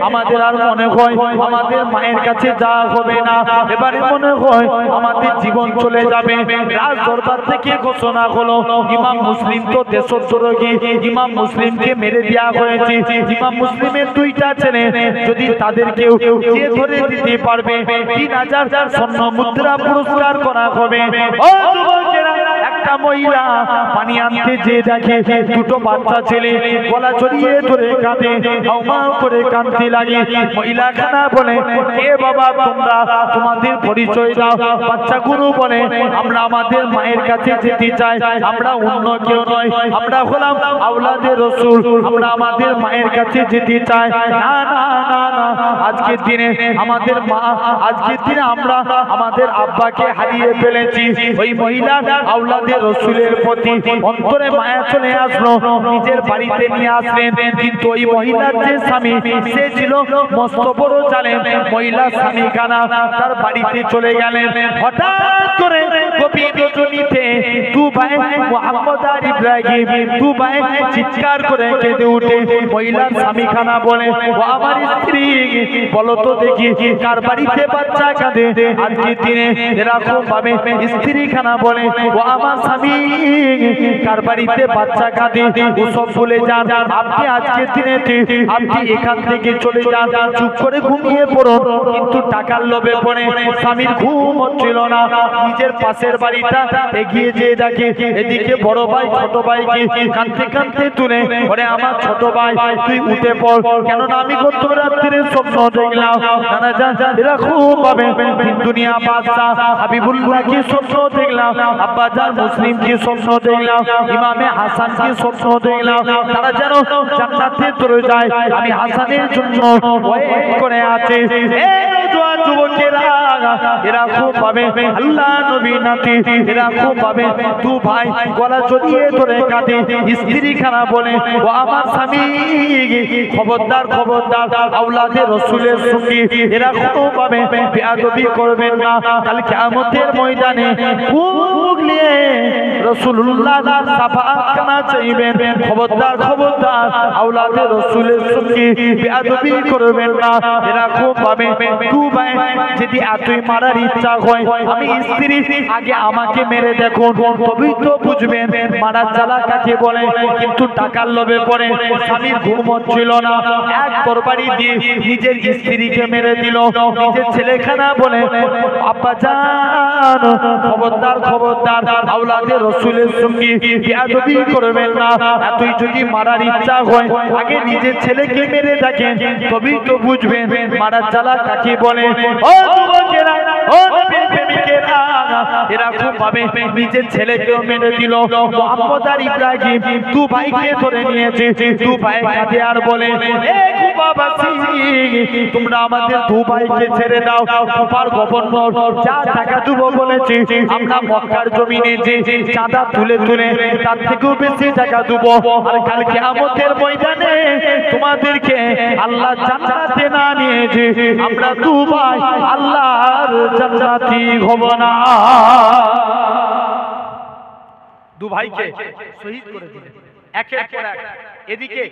আমাদের আর মনে হয় আমাদের মায়ের কাছে যাওয়া হবে না, এবারে মনে হয় আমাদের জীবন চলে যাবে। রাজ দরবার থেকে ঘোষণা হলো ইমাম মুসলিম তো দেশদ্রোহী, ইমাম মুসলিমকে মেরে দেওয়া হয়েছে। ইমাম মুসলিমের 2টা ছেলে যদি তাদেরকেও যে ধরে দিতে পারবে 3000 স্বর্ণ মুদ্রা পুরস্কার করা হবে। ও যুবকেরা, একটা মহিলা পানি আনতে যে দেখে দুটো বাচ্চা ছেলে গলা জড়িয়ে ধরে কাঁদে, হাউমাউ করে কাঁদতে লাগে। মহিলা খানা বলে, কে বাবা তোমরা, তোমাদের পরিচয় দাও। বাচ্চাগুলো বলে, আমরা আমাদের মায়ের কাছে যেতে চাই, আমরা অন্য কেউ নয়, আমরা হলাম আওলাদে রাসূল, আমরা আমাদের মায়ের কাছে যেতে চাই। না না না না, আজকের দিনে আমাদের মা, আজকের দিনে আমরা আমাদের আব্বাকে হারিয়ে ফেলেছি। ওই মহিলা আওলাদে রাসূলের প্রতি অন্তরে মায়া চলে আসলো, নিজের বাড়িতে নিয়ে আসলেন। কিন্তু ওই মহিলার যে স্বামী, সে ছিল মস্ত বড় জালেম। মহিলার স্বামী কানা তার বাড়িতে চলে গেলেন। হঠাৎ করে গভীর রজনীতে দু ভাই মুহাম্মদ আর ইব্রাহিম, দু ভাই চিৎকার করে কেঁদে উঠে মহিলার স্বামী খানা বলে, ও আমার স্ত্রী, বলো তো দেখি কার বাড়িতে বাচ্চা কাঁদে আজকের দিনে? এরকম ভাবে স্ত্রী খানা বলে, ও আমার স্বামী, কার বাড়িতে বাচ্চা কাঁদে ওসব ভুলে যান, আপনি আজকের দিনে আপনি এখান থেকে চলে যান, চুপ করে ঘুমিয়ে পড়ুন। কিন্তু টাকার লোভে পড়ে স্বামীর ঘুম হচ্ছিল না। নিজের পাশের বাড়িটা এগিয়ে যেয়ে দেখে এদিকে বড় ভাই ছোট ভাইকে কাঁদতে কাঁদতে তুলে, ওরে আমার ছোট ভাই তুই উঠে পড়, কেননা আমি গত রাত্রে স্বপ্ন দেখলাম। জানা যা এরকম ভাবে দুনিয়া বাদশা হাবিবুল্লাহ কি স্বপ্ন দেখলাম, আব্বাজান মুসলিম কি স্বপ্ন দেখলাম, ইমামে হাসান কি স্বপ্ন দেখলাম। তারা যেন জান্নাতের দরজায় আমি হাসানের জন্য ওয়েট করে আছে। যুবকেরা এরকম ভাবে আল্লাহ নবী নাতি এরকম ভাবে দু ভাই গলা জড়িয়ে ধরে কাঁদে। স্ত্রী খানা বলে, ও আমার স্বামী, খবরদার খবরদার আওলাদে রাসূলের সঙ্গে এরকম ভাবে বেয়াদবি করবেন না। কাল কিয়ামতের ময়দানে বুক নিয়ে রাসূলুল্লাহ শাফাআত কানা চাইবেন। খবরদার খবরদার আওলাদে রাসূলের সঙ্গে বেয়াদবি করবেন না। এরকম ভাবে দু ভাই যদি এতই মারার ইচ্ছা হয়, আমি স্ত্রী আগে আমাকে মেরে দেখুন, তবেই তো বুঝবেন মারার জ্বালা কাকে বলে। কিন্তু টাকার লোভে পড়ে স্বামীর ঘুম হচ্ছিল না, এক তরবারি দিয়ে নিজের স্ত্রীকে মেরে দিল। নিজের ছেলেখানা বলে, আব্বাজান খবরদার খবরদার আওলাদে রাসূলের সঙ্গে বেয়াদবি করবেন না। এতই যদি মারার ইচ্ছা হয়, আগে নিজের ছেলেকে মেরে দেখেন, তবেই তো বুঝবেন মারার জ্বালা কাকে বলে। ও যুবকেরা, ও নবীর প্রেমিকেরা, এরকম ভাবে নিজের ছেলেকেও মেরে দিল। মুহাম্মদ আর ইব্রাহিম দু ভাইকে ধরে নিয়েছে। দু ভাই কাঁদে আর বলে, এ কুবাবাসী, তোমরা আমাদের দু ভাইকে ছেড়ে দাও। কুফার গভর্নর যা টাকা দেব বলেছে, আমরা মক্কার জমিনে যে চাঁদা তুলে তুলে তার থেকেও বেশি টাকা দেব। আর কাল কিয়ামতের ময়দানে তোমাদেরকে আল্লাহ জান্নাতে না নিয়েছে, আমরা দু ভাই আল্লাহর জান্নাতি হব না। দু ভাইকে শহীদ করে দিলেন একের পর এক। এদিকে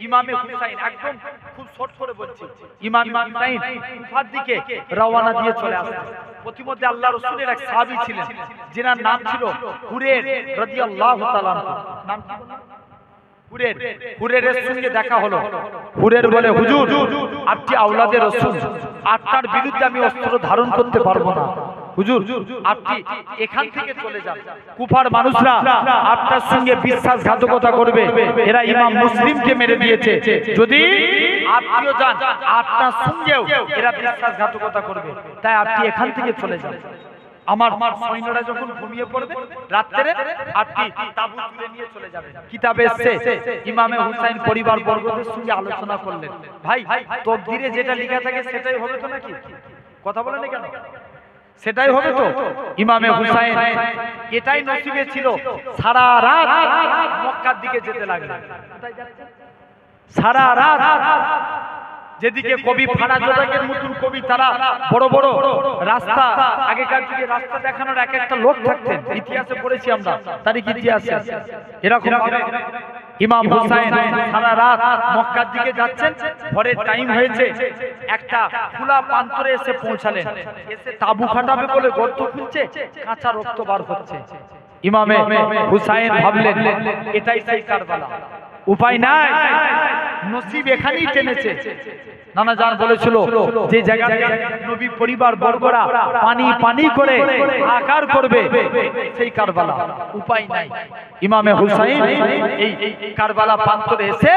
ইমামে হুসাইন, একদম খুব শর্ট করে বলছি, ইমাম হুসাইন কুফার দিকে রওনা দিয়ে চলে আসেন। প্রতিমধ্যে আল্লাহ রাসূলের এক সাহাবী ছিলেন, যার নাম ছিল হুরায়রা রাদিয়াল্লাহু তাআলা। নাম কি? হুরায়রার সঙ্গে দেখা হলো। হুরায়রা বলে, হুজুর আপনি আওলাদে রাসূল, আপনার বিরুদ্ধে আমি অস্ত্র ধারণ করতে পারবো না। হুজুর আপনি এখান থেকে চলে যান, কুফার মানুষরা আপনার সঙ্গে বিশ্বাসঘাতকতা করবে, এরা ইমাম মুসলিমকে মেরে দিয়েছে। যদি আপনিও যান, আপনার সঙ্গেও এরা বিশ্বাসঘাতকতা করবে, তাই আপনি এখান থেকে চলে যান। আমার সৈন্যরা যখন ঘুমিয়ে পড়বে রাত্রে, আপনি তাবু তুলে নিয়ে চলে যাবেন। কিতাবে এসেছে ইমামে হুসাইন পরিবার বর্গদের সঙ্গে আলোচনা করলেন, ভাই তকদিরে যেটা লেখা থাকে সেটাই হবে তো নাকি? কথা বলেন না কেন? সেটাই হবে তো? ইমামে হুসাইন এটাই নসিবে ছিল, সারা রাত মক্কার দিকে যেতে লাগলেন। সারা রাত যেদিকে কবি ফারাজোদাকের মতন কবি, তারা বড় বড় রাস্তা, আগেকার যুগে রাস্তা দেখানোর এক একটা লোক থাকতেন, ইতিহাসে পড়েছি আমরা, তারিখ ইতিহাসে। এরকম ইমাম হুসাইন সারা রাত মক্কার দিকে যাচ্ছেন, ভোরের টাইম হয়েছে, একটা খোলা প্রান্তরে এসে পৌঁছালেন। এসে তাবু খাটাবে বলে গর্ত খুঁজছে, কাঁচা রক্ত বার হচ্ছে। ইমামে হুসাইন ভাবলেন এটাই সেই কারবালা, উপায় নাই, নসিব এখানেই টেনেছে। নানা জান বলেছিল যে জায়গাতে নবী পরিবার বর্গরা পানি পানি করে আকার করবে সেই কারবালা, উপায় নাই। ইমামে হুসাইন এই কারবালা প্রান্তরে এসে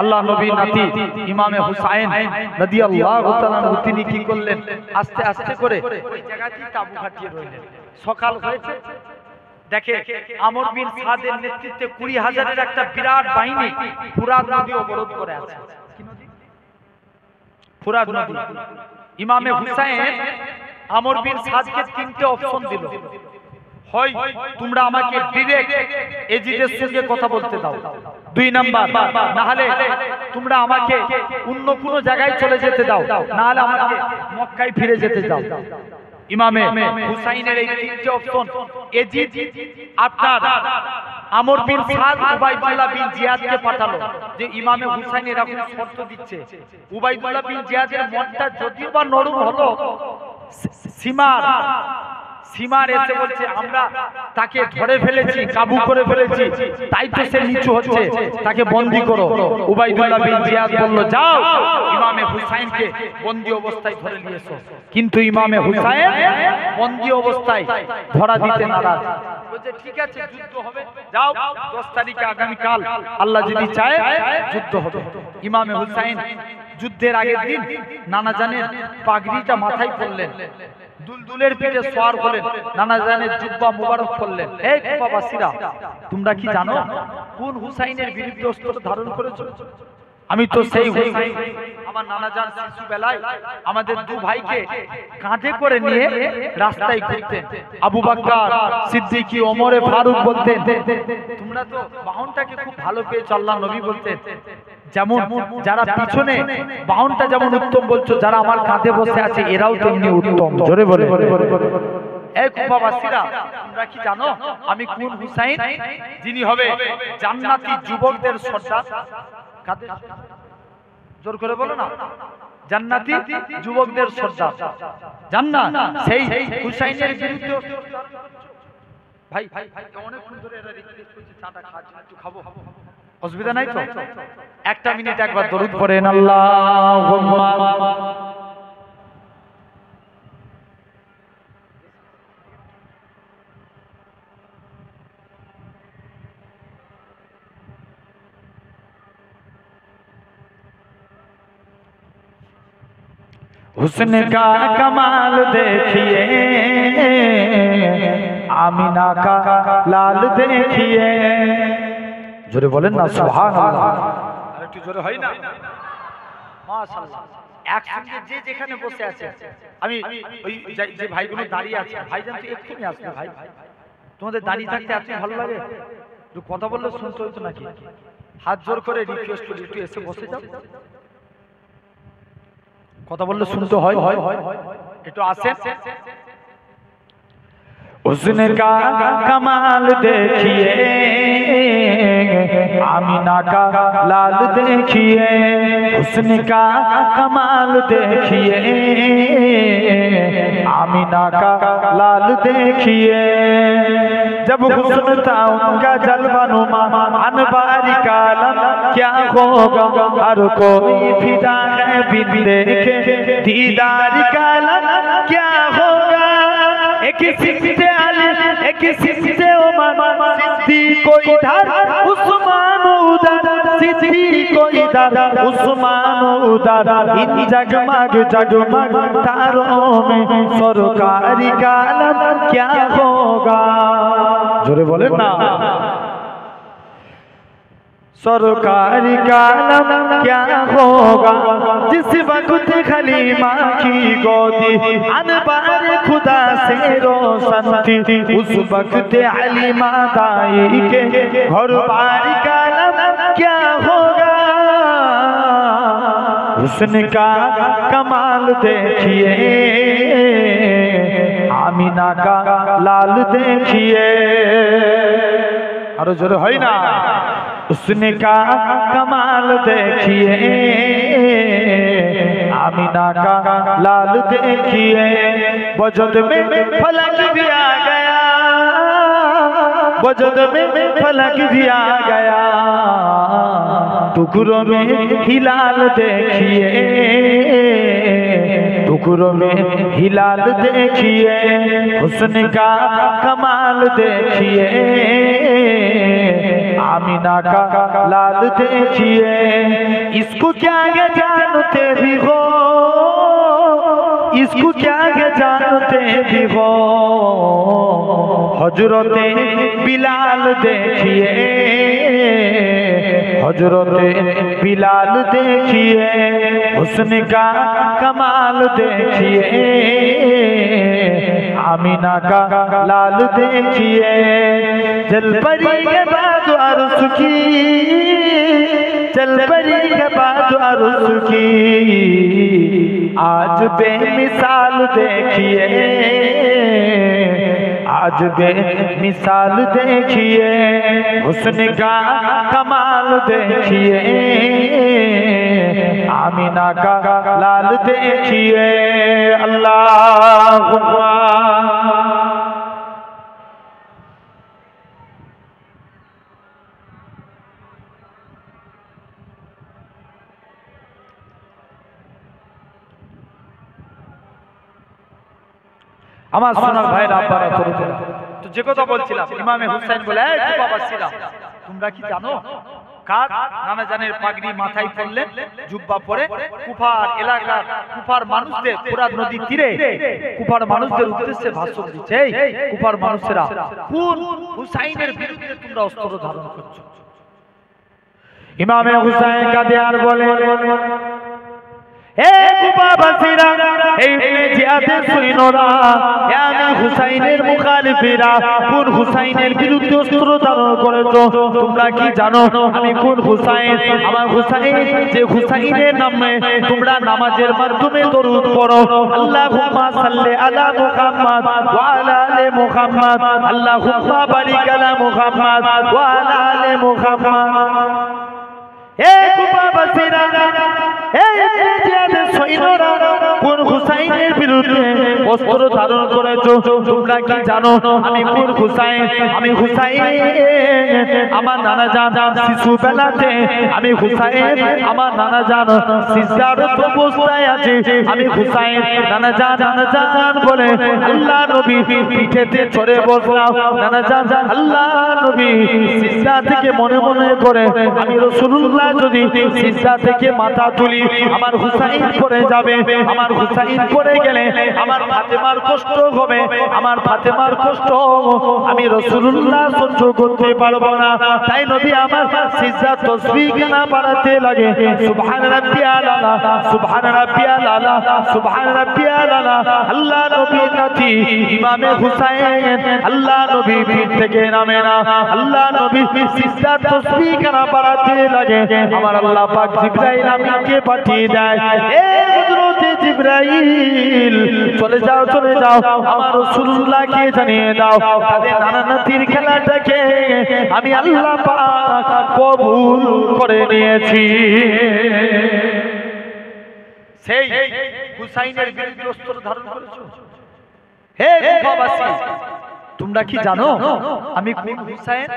আল্লাহ নবীর নাতি ইমামে হুসাইন রাদিয়াল্লাহু তাআলা তিনি কি করলেন, আস্তে আস্তে করে ওই জায়গাতেই তাবু খাটিয়ে রইলেন। সকাল হয়েছে, দেখে আমর বিন সাদের নেতৃত্বে 20,000-এর একটা বিরাট বাহিনী ফুরাত নদী অবরোধ করে আছে। ফুরাত নদী। ইমামে হুসাইন আমর বিন সাদকে 3টে অপশন দিল, হয় তোমরা আমাকে ডাইরেক্ট এজিদের সঙ্গে কথা বলতে দাও, 2 নাম্বার না হলে তোমরা আমাকে অন্য কোনো জায়গায় চলে যেতে দাও, না হলে আমাকে মক্কায় ফিরে যেতে দাও। ইমামে হুসাইনের এই 3টে অপশন এজিদ আপনার আমর বিন সাদ উবাইদুল্লাহ বিন জিয়াদকে পাঠালো যে ইমামে হুসাইন এরকম শর্ত দিচ্ছে। উবাইদুল্লাহ বিন জিয়াদের মনটা যদিও বা নরম হলো, সীমার এসে বলছে আমরা তাকে ধরে ফেলেছি, কাবু করে ফেলেছি, তাই তো সে নিচু হচ্ছে, তাকে বন্দী করো। উবাইদুল্লাহ বিন জিয়াদ বলল যাও ইমামে হুসাইনকে বন্দী অবস্থায় ধরে নিয়ে এসো। কিন্তু ইমামে হুসাইন বন্দী অবস্থায় ধরা দিতে নারাজ, বলছে ঠিক আছে যুদ্ধ হবে, যাও 10 তারিখে আগামীকাল আল্লাহ যদি চায় যুদ্ধ হবে। ইমামে হুসাইন যুদ্ধের আগের দিন নানা জানের পাগড়িটা মাথায় পরলেন, দুলদুলের পিঠে সওয়ার হলেন, নানা জানের জুব্বা মুবারক করলেন। এই কুফাবাসীরা তোমরা কি জানো কোন হুসাইনের বিরুদ্ধে অস্ত্র ধারণ করেছো? আমি তো সেই হুসাইন। আমার নানা জান শিশুবেলায় আমাদের 2 ভাইকে কাঁধে করে নিয়ে রাস্তায় ঘুরতেন। আবু বকর সিদ্দিক, ওমরে ফারুক বলতেন, তোমরা তো বাহনটাকে খুব ভালো পেয়েছো, আল্লাহ নবী বলতেন যেমন যারা পিছনে বাহনটা যেমন উত্তম বলছো, যারা আমার কাঁধে বসে আছে এরাও তেমনি উত্তম। জোরে বলে এই কুফাবাসীরা তোমরা কি জানো আমি কোন হুসাইন, যিনি হবে জান্নাতি যুবকদের সর্দার? কাদের? জোর করে বলো না, জান্নাতি যুবকদের সর্দার জান্নাত, সেই হুসাইনের বিরুদ্ধে। ভাই অনেকক্ষণ ধরে এরা রিকোয়েস্ট করছে চাটা খাচ্ছি, একটু খাবো, অসুবিধা নাই তো? 1 মিনিট একবার দরুদ পড়েন আল্লাহুম্মা। हुस्न का कमाल देखिए, आमिना का लाल देखिए। जोरे बोलें ना सुभान अल्लाह, একটু জোরে হয় না? মাশাআল্লাহ। একসঙ্গে যে যেখানে বসে আছে, আমি ওই যে ভাইগুলো দাঁড়িয়ে আছে, ভাইজান তো এক্ষুনি আসবে। ভাই তোমাদের দাঁড়িয়ে থাকতে এত ভালো লাগে, একটু কথা বললে শুনতে হইতো নাকি? হাত জোর করে রিকোয়েস্ট করি একটু এসে বসে যাও, কথা বললে শুনতে হয়, একটু আসেন। हुस्न का कमाल देखिए, आमिना का लाल देखिए। हुस्न का कमाल देखिए, आमिना का लाल देखिए। जब हुस्न था उनका जलवानुमा, अनबारी का आलम क्या होगा, हर कोई फिदा है बिन देखे दीदार का आलम क्या होगा। एक सिमते अली, एक सिमते उमर, सिद्दीक को इधर उस्मान उधर, सिद्दीक को इधर उस्मान उधर। इन जगमग जगमग तारों में सरकारी का आलम क्या होगा। जोरे बोले ना, सरकारी का आलम क्या होगा। जिस वक्त खलीमा की गोदी अनबार खुदा से रोशन थी, उस वक्त हलीमा दाई के घर बार का आलम क्या होगा। हुस्न का कमाल देखिए, आमिना का लाल देखिए। अरे जोरे है ना, हुस्न का कमाल देखिए, आमिना का लाल देखिए। वजद में फलक भी आ गया, वजद में फलक भी आ गया, टुकड़ों में हिलाल देखिए, टुकड़ों में हिलाल देखिए, हुस्न का कमाल देखिए, आमीना का लाल देखिए, इसको क्या जानते भी हो, इसको क्या जानते भी हो, हजरते बिलाल देखिए, हजरते बिलाल देखिए, हुस्न का कमाल देखिए, आमीना का लाल देखिए, जल परी के बाद अर्श की, जल परी के बाद अर्श की, आज बेमिसाल देखिए, आज बेमिसाल देखिए, हुस्न का कमाल देखिए, आमीना का लाल देखिए। अल्लाहुम्मा আমার সোনার ভাইরা আপনারা তরুণেরা, তো যে কথা বলছিলাম ইমামে হুসাইন বলে, এই বাবাসীরা তোমরা কি জানো কার নানা জানের পাগড়ি মাথায় পরলেন, জুব্বা পরে কুফার এলাকার কুফার মানুষদের পুরা নদী তীরে কুফার মানুষদের উদ্দেশ্যে ভাষণ দিচ্ছে, এই কুফার মানুষেরা কোন হুসাইনের বিরুদ্ধে তোমরা অস্ত্র ধারণ করছো? ইমামে হুসাইন কাঁদে আর বলে, হুসাইনের মুখালিফেরা কোন হুসাইনের বিরুদ্ধে অস্ত্র ধারণ করেছো? তোমরা কি জানো আমি কোন হুসাইন? আমার হুসাইন যে হুসাইনের নামে তোমরা নামাজের মাধ্যমে দরুদ পড়ো, আল্লাহুম্মা সাল্লি আলা মুহাম্মাদ ওয়া আলা আলি মুহাম্মাদ, আল্লাহুম্মা বারিক আলা মুহাম্মাদ ওয়া আলা আলি মুহাম্মাদ। কোন হুসাইনের বিরুদ্ধে অস্ত্র ধারণ করেছো? তোমরা কি জানো আমি কোন হুসাইন? আমি হুসাইন আমার নানা জান শিশু বেলাতে, আমি হুসাইন আমার নানা জান সিজদারত অবস্থায় আছে, আমি হুসাইন নানা জান বলে আল্লাহ নবী পিঠেতে চড়ে বসলাম, নানা জান আল্লাহ নবী সিজদা থেকে মনে মনে করে আমি রাসূলুল্লাহ যদি সিজদা থেকে মাথা তুলি আমার হুসাইন পড়ে যাবে, আমার হুসাইন পড়ে গেলে আমার ফাতেমার কষ্ট হবে, আমার ফাতেমার কষ্ট আমি রাসূলুল্লাহ সহ্য করতে পারবো না। তাই নবী আমার সিজদা তাসবিহ না বাড়াতে লাগে, সুবহান রাব্বিয়াল আলা, সুবহান রাব্বিয়াল আলা, সুবহান রাব্বিয়াল আলা। আল্লাহ নবী নাতি ইমামে হুসাইন আল্লাহ নবী পিঠ থেকে নামে না, আল্লাহ নবী সিজদা তাসবিহ না বাড়াতে লাগে, আমার আল্লাহ পাক জিবরাইল আমিনকে পাঠিয়ে দেয়, এ হযরতে জিবরাইল চলে যাও চলে যাও আমার রাসূলুল্লাহকে জানিয়ে দাও তাদের নানা নাতির খেলাটাকে আমি আল্লাহ পাক কবুল করে নিয়েছি। সেই হুসাইনের বিরুদ্ধে অস্ত্র ধারণ করেছো? হে কুফাবাসী তোমরা কি জানো আমি কোন হুসাইন?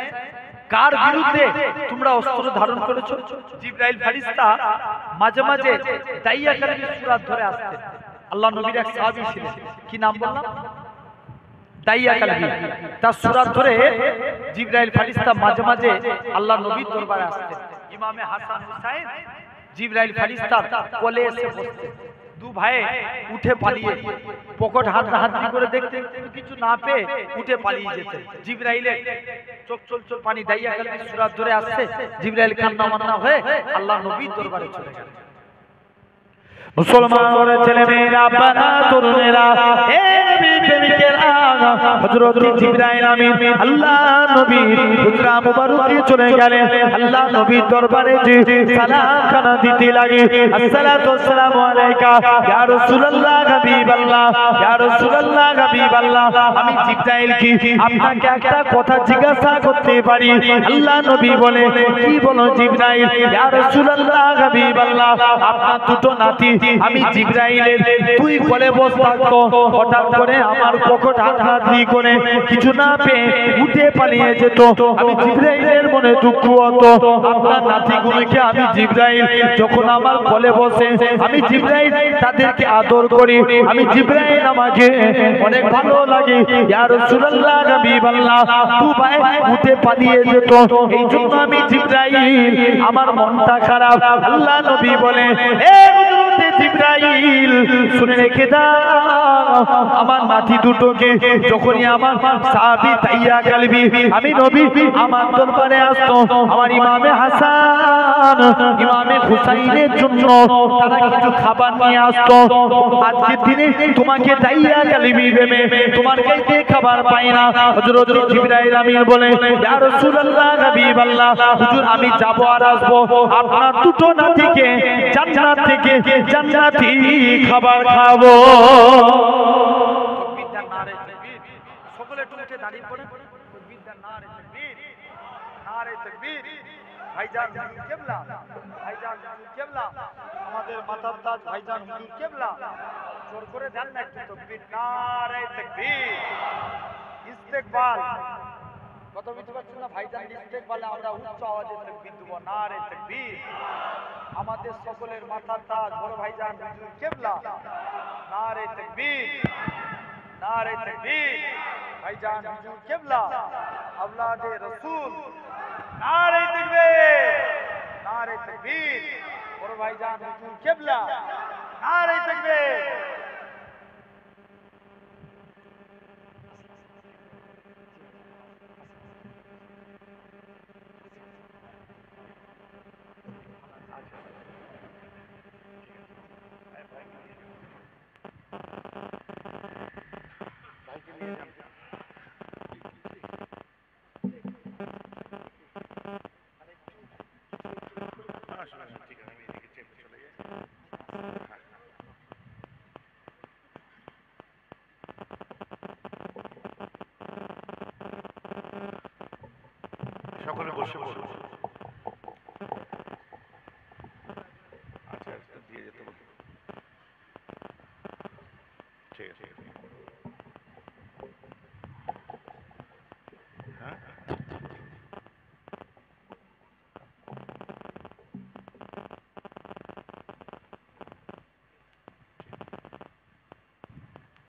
কার বিরুদ্ধে তোমরা অস্ত্র ধারণ করেছো? জিবরাইল ফেরেশতা মাঝে মাঝে দাইয়া কালবি সূরা ধরে আসতেন। আল্লাহ নবীর এক সাহাবী ছিলেন, কি নাম বললাম? দাইয়া কালবি। তার সূরা ধরে জিবরাইল ফেরেশতা মাঝে মাঝে আল্লাহ নবীর দরবারে আসতেন। ইমামে হাসান হুসাইন জিবরাইল ফেরেশতার কোলে এসে বসতেন। দু ভাই উঠে পালিয়ে পকেট হাতড়ি করে দেখতে কিছু না পেয়ে উঠে পালিয়ে যেতেন। জিবরাইলের চোখ চল পানি দাইয়া কালবি সূরা ধরে আসছে, জিবরাইল কান্না মান্না হয়ে আল্লাহ নবীর দরবারে চলে গেলেন। মুসলমানের ছেলে মেয়েরা বানা তরুণেরা হে নবী প্রেমিকেরা হযরত জিবরাইল আমিন আল্লাহ নবীর হুজরা মুবারকে চলে গেলেন। আল্লাহ নবীর দরবারে যে সালাম খানা দিতে লাগে, আসসালাতু ওয়াসসালামু আলাইকা ইয়া রাসূলুল্লাহ হাবিবাল্লাহ, ইয়া রাসূলুল্লাহ হাবিবাল্লাহ। আমি জিবরাইল কি আপনাকে একটা কথা জিজ্ঞাসা করতে পারি? আল্লাহ নবী বলে, কি বলো জিবরাইল? ইয়া রাসূলুল্লাহ হাবিবাল্লাহ আপনার দুটো নাতি আমি জিবরাইলের তুই কোলে বসে থাকতো, হঠাৎ করে আমার পকেট হাতড়ি করে কিছু না পেয়ে উঠে পালিয়ে যেত, আমি জিবরাইলের মনে দুঃখ হতো। আপনার নাতিগুলোকে আমি জিবরাইল যখন আমার কোলে বসে, আমি জিবরাইল তাদেরকে আদর করি, আমি জিবরাইল আমাকে অনেক ভালো লাগে। ইয়া রাসূলুল্লাহ হাবিবাল্লাহ দুবাই উঠে পালিয়ে যেত, এই জন্য আমি জিবরাইল আমার মনটা খারাপ। আল্লাহ নবী বলে, এ হযরতে জিবরাইল শুনে রেখে দাও, আমার নাতি দুটোকে যখনই আমার সাহাবী তাইয়া কালবি আমি নবী আমার দরবারে আসতো, আমার ইমামে হাসান ইমামে হুসাইনের জন্য তারা কিছু খাবার নিয়ে আসতো। আজকের দিনে তোমাকে তাইয়া কালবি ভেবে তোমার কাছে খাবার পাই না। হযরত জিবরাইল আমিন বলে, ইয়া রাসূলুল্লাহ হাবিবাল্লাহ হুজুর আমি যাব আর আসবো, আপনার দুটো নাতিকে জান্নাত থেকে জান্নাতি খাবার খাবো। তাকবীর নারে তাকবীর, সকলে একটু উঠে দাঁড়িয়ে পড়ে তাকবীর নারে তাকবীর, নারে তাকবীর। ভাইজান হুজুর কিবলা, ভাইজান হুজুর কিবলা, আমাদের মাথার তাজ ভাইজান হুজুর কিবলা, জোর করে দেন না একটু তাকবীর নারে তাকবীর। ইস্তেকবাল কত বুঝতে পারছেন না ভাইজান, ইস্তেকবালে আমরা উচ্চ আওয়াজে তাকবীর দেব, নারে তাকবীর। আমাদের সকলের মাথার তাজ বড় ভাইজান হুজুর কিবলা, নারে তাকবীর, নারে তাকবীর। ভাইজান হুজুর কিবলা আওলাদে রাসূল, নারে তাকবীর, নারে তাকবীর। বড় ভাইজান হুজুর কিবলা, নারে তাকবীর। সকলে বসে বসে আচ্ছা দিয়ে যেতে বলুন। ঠিক আছে।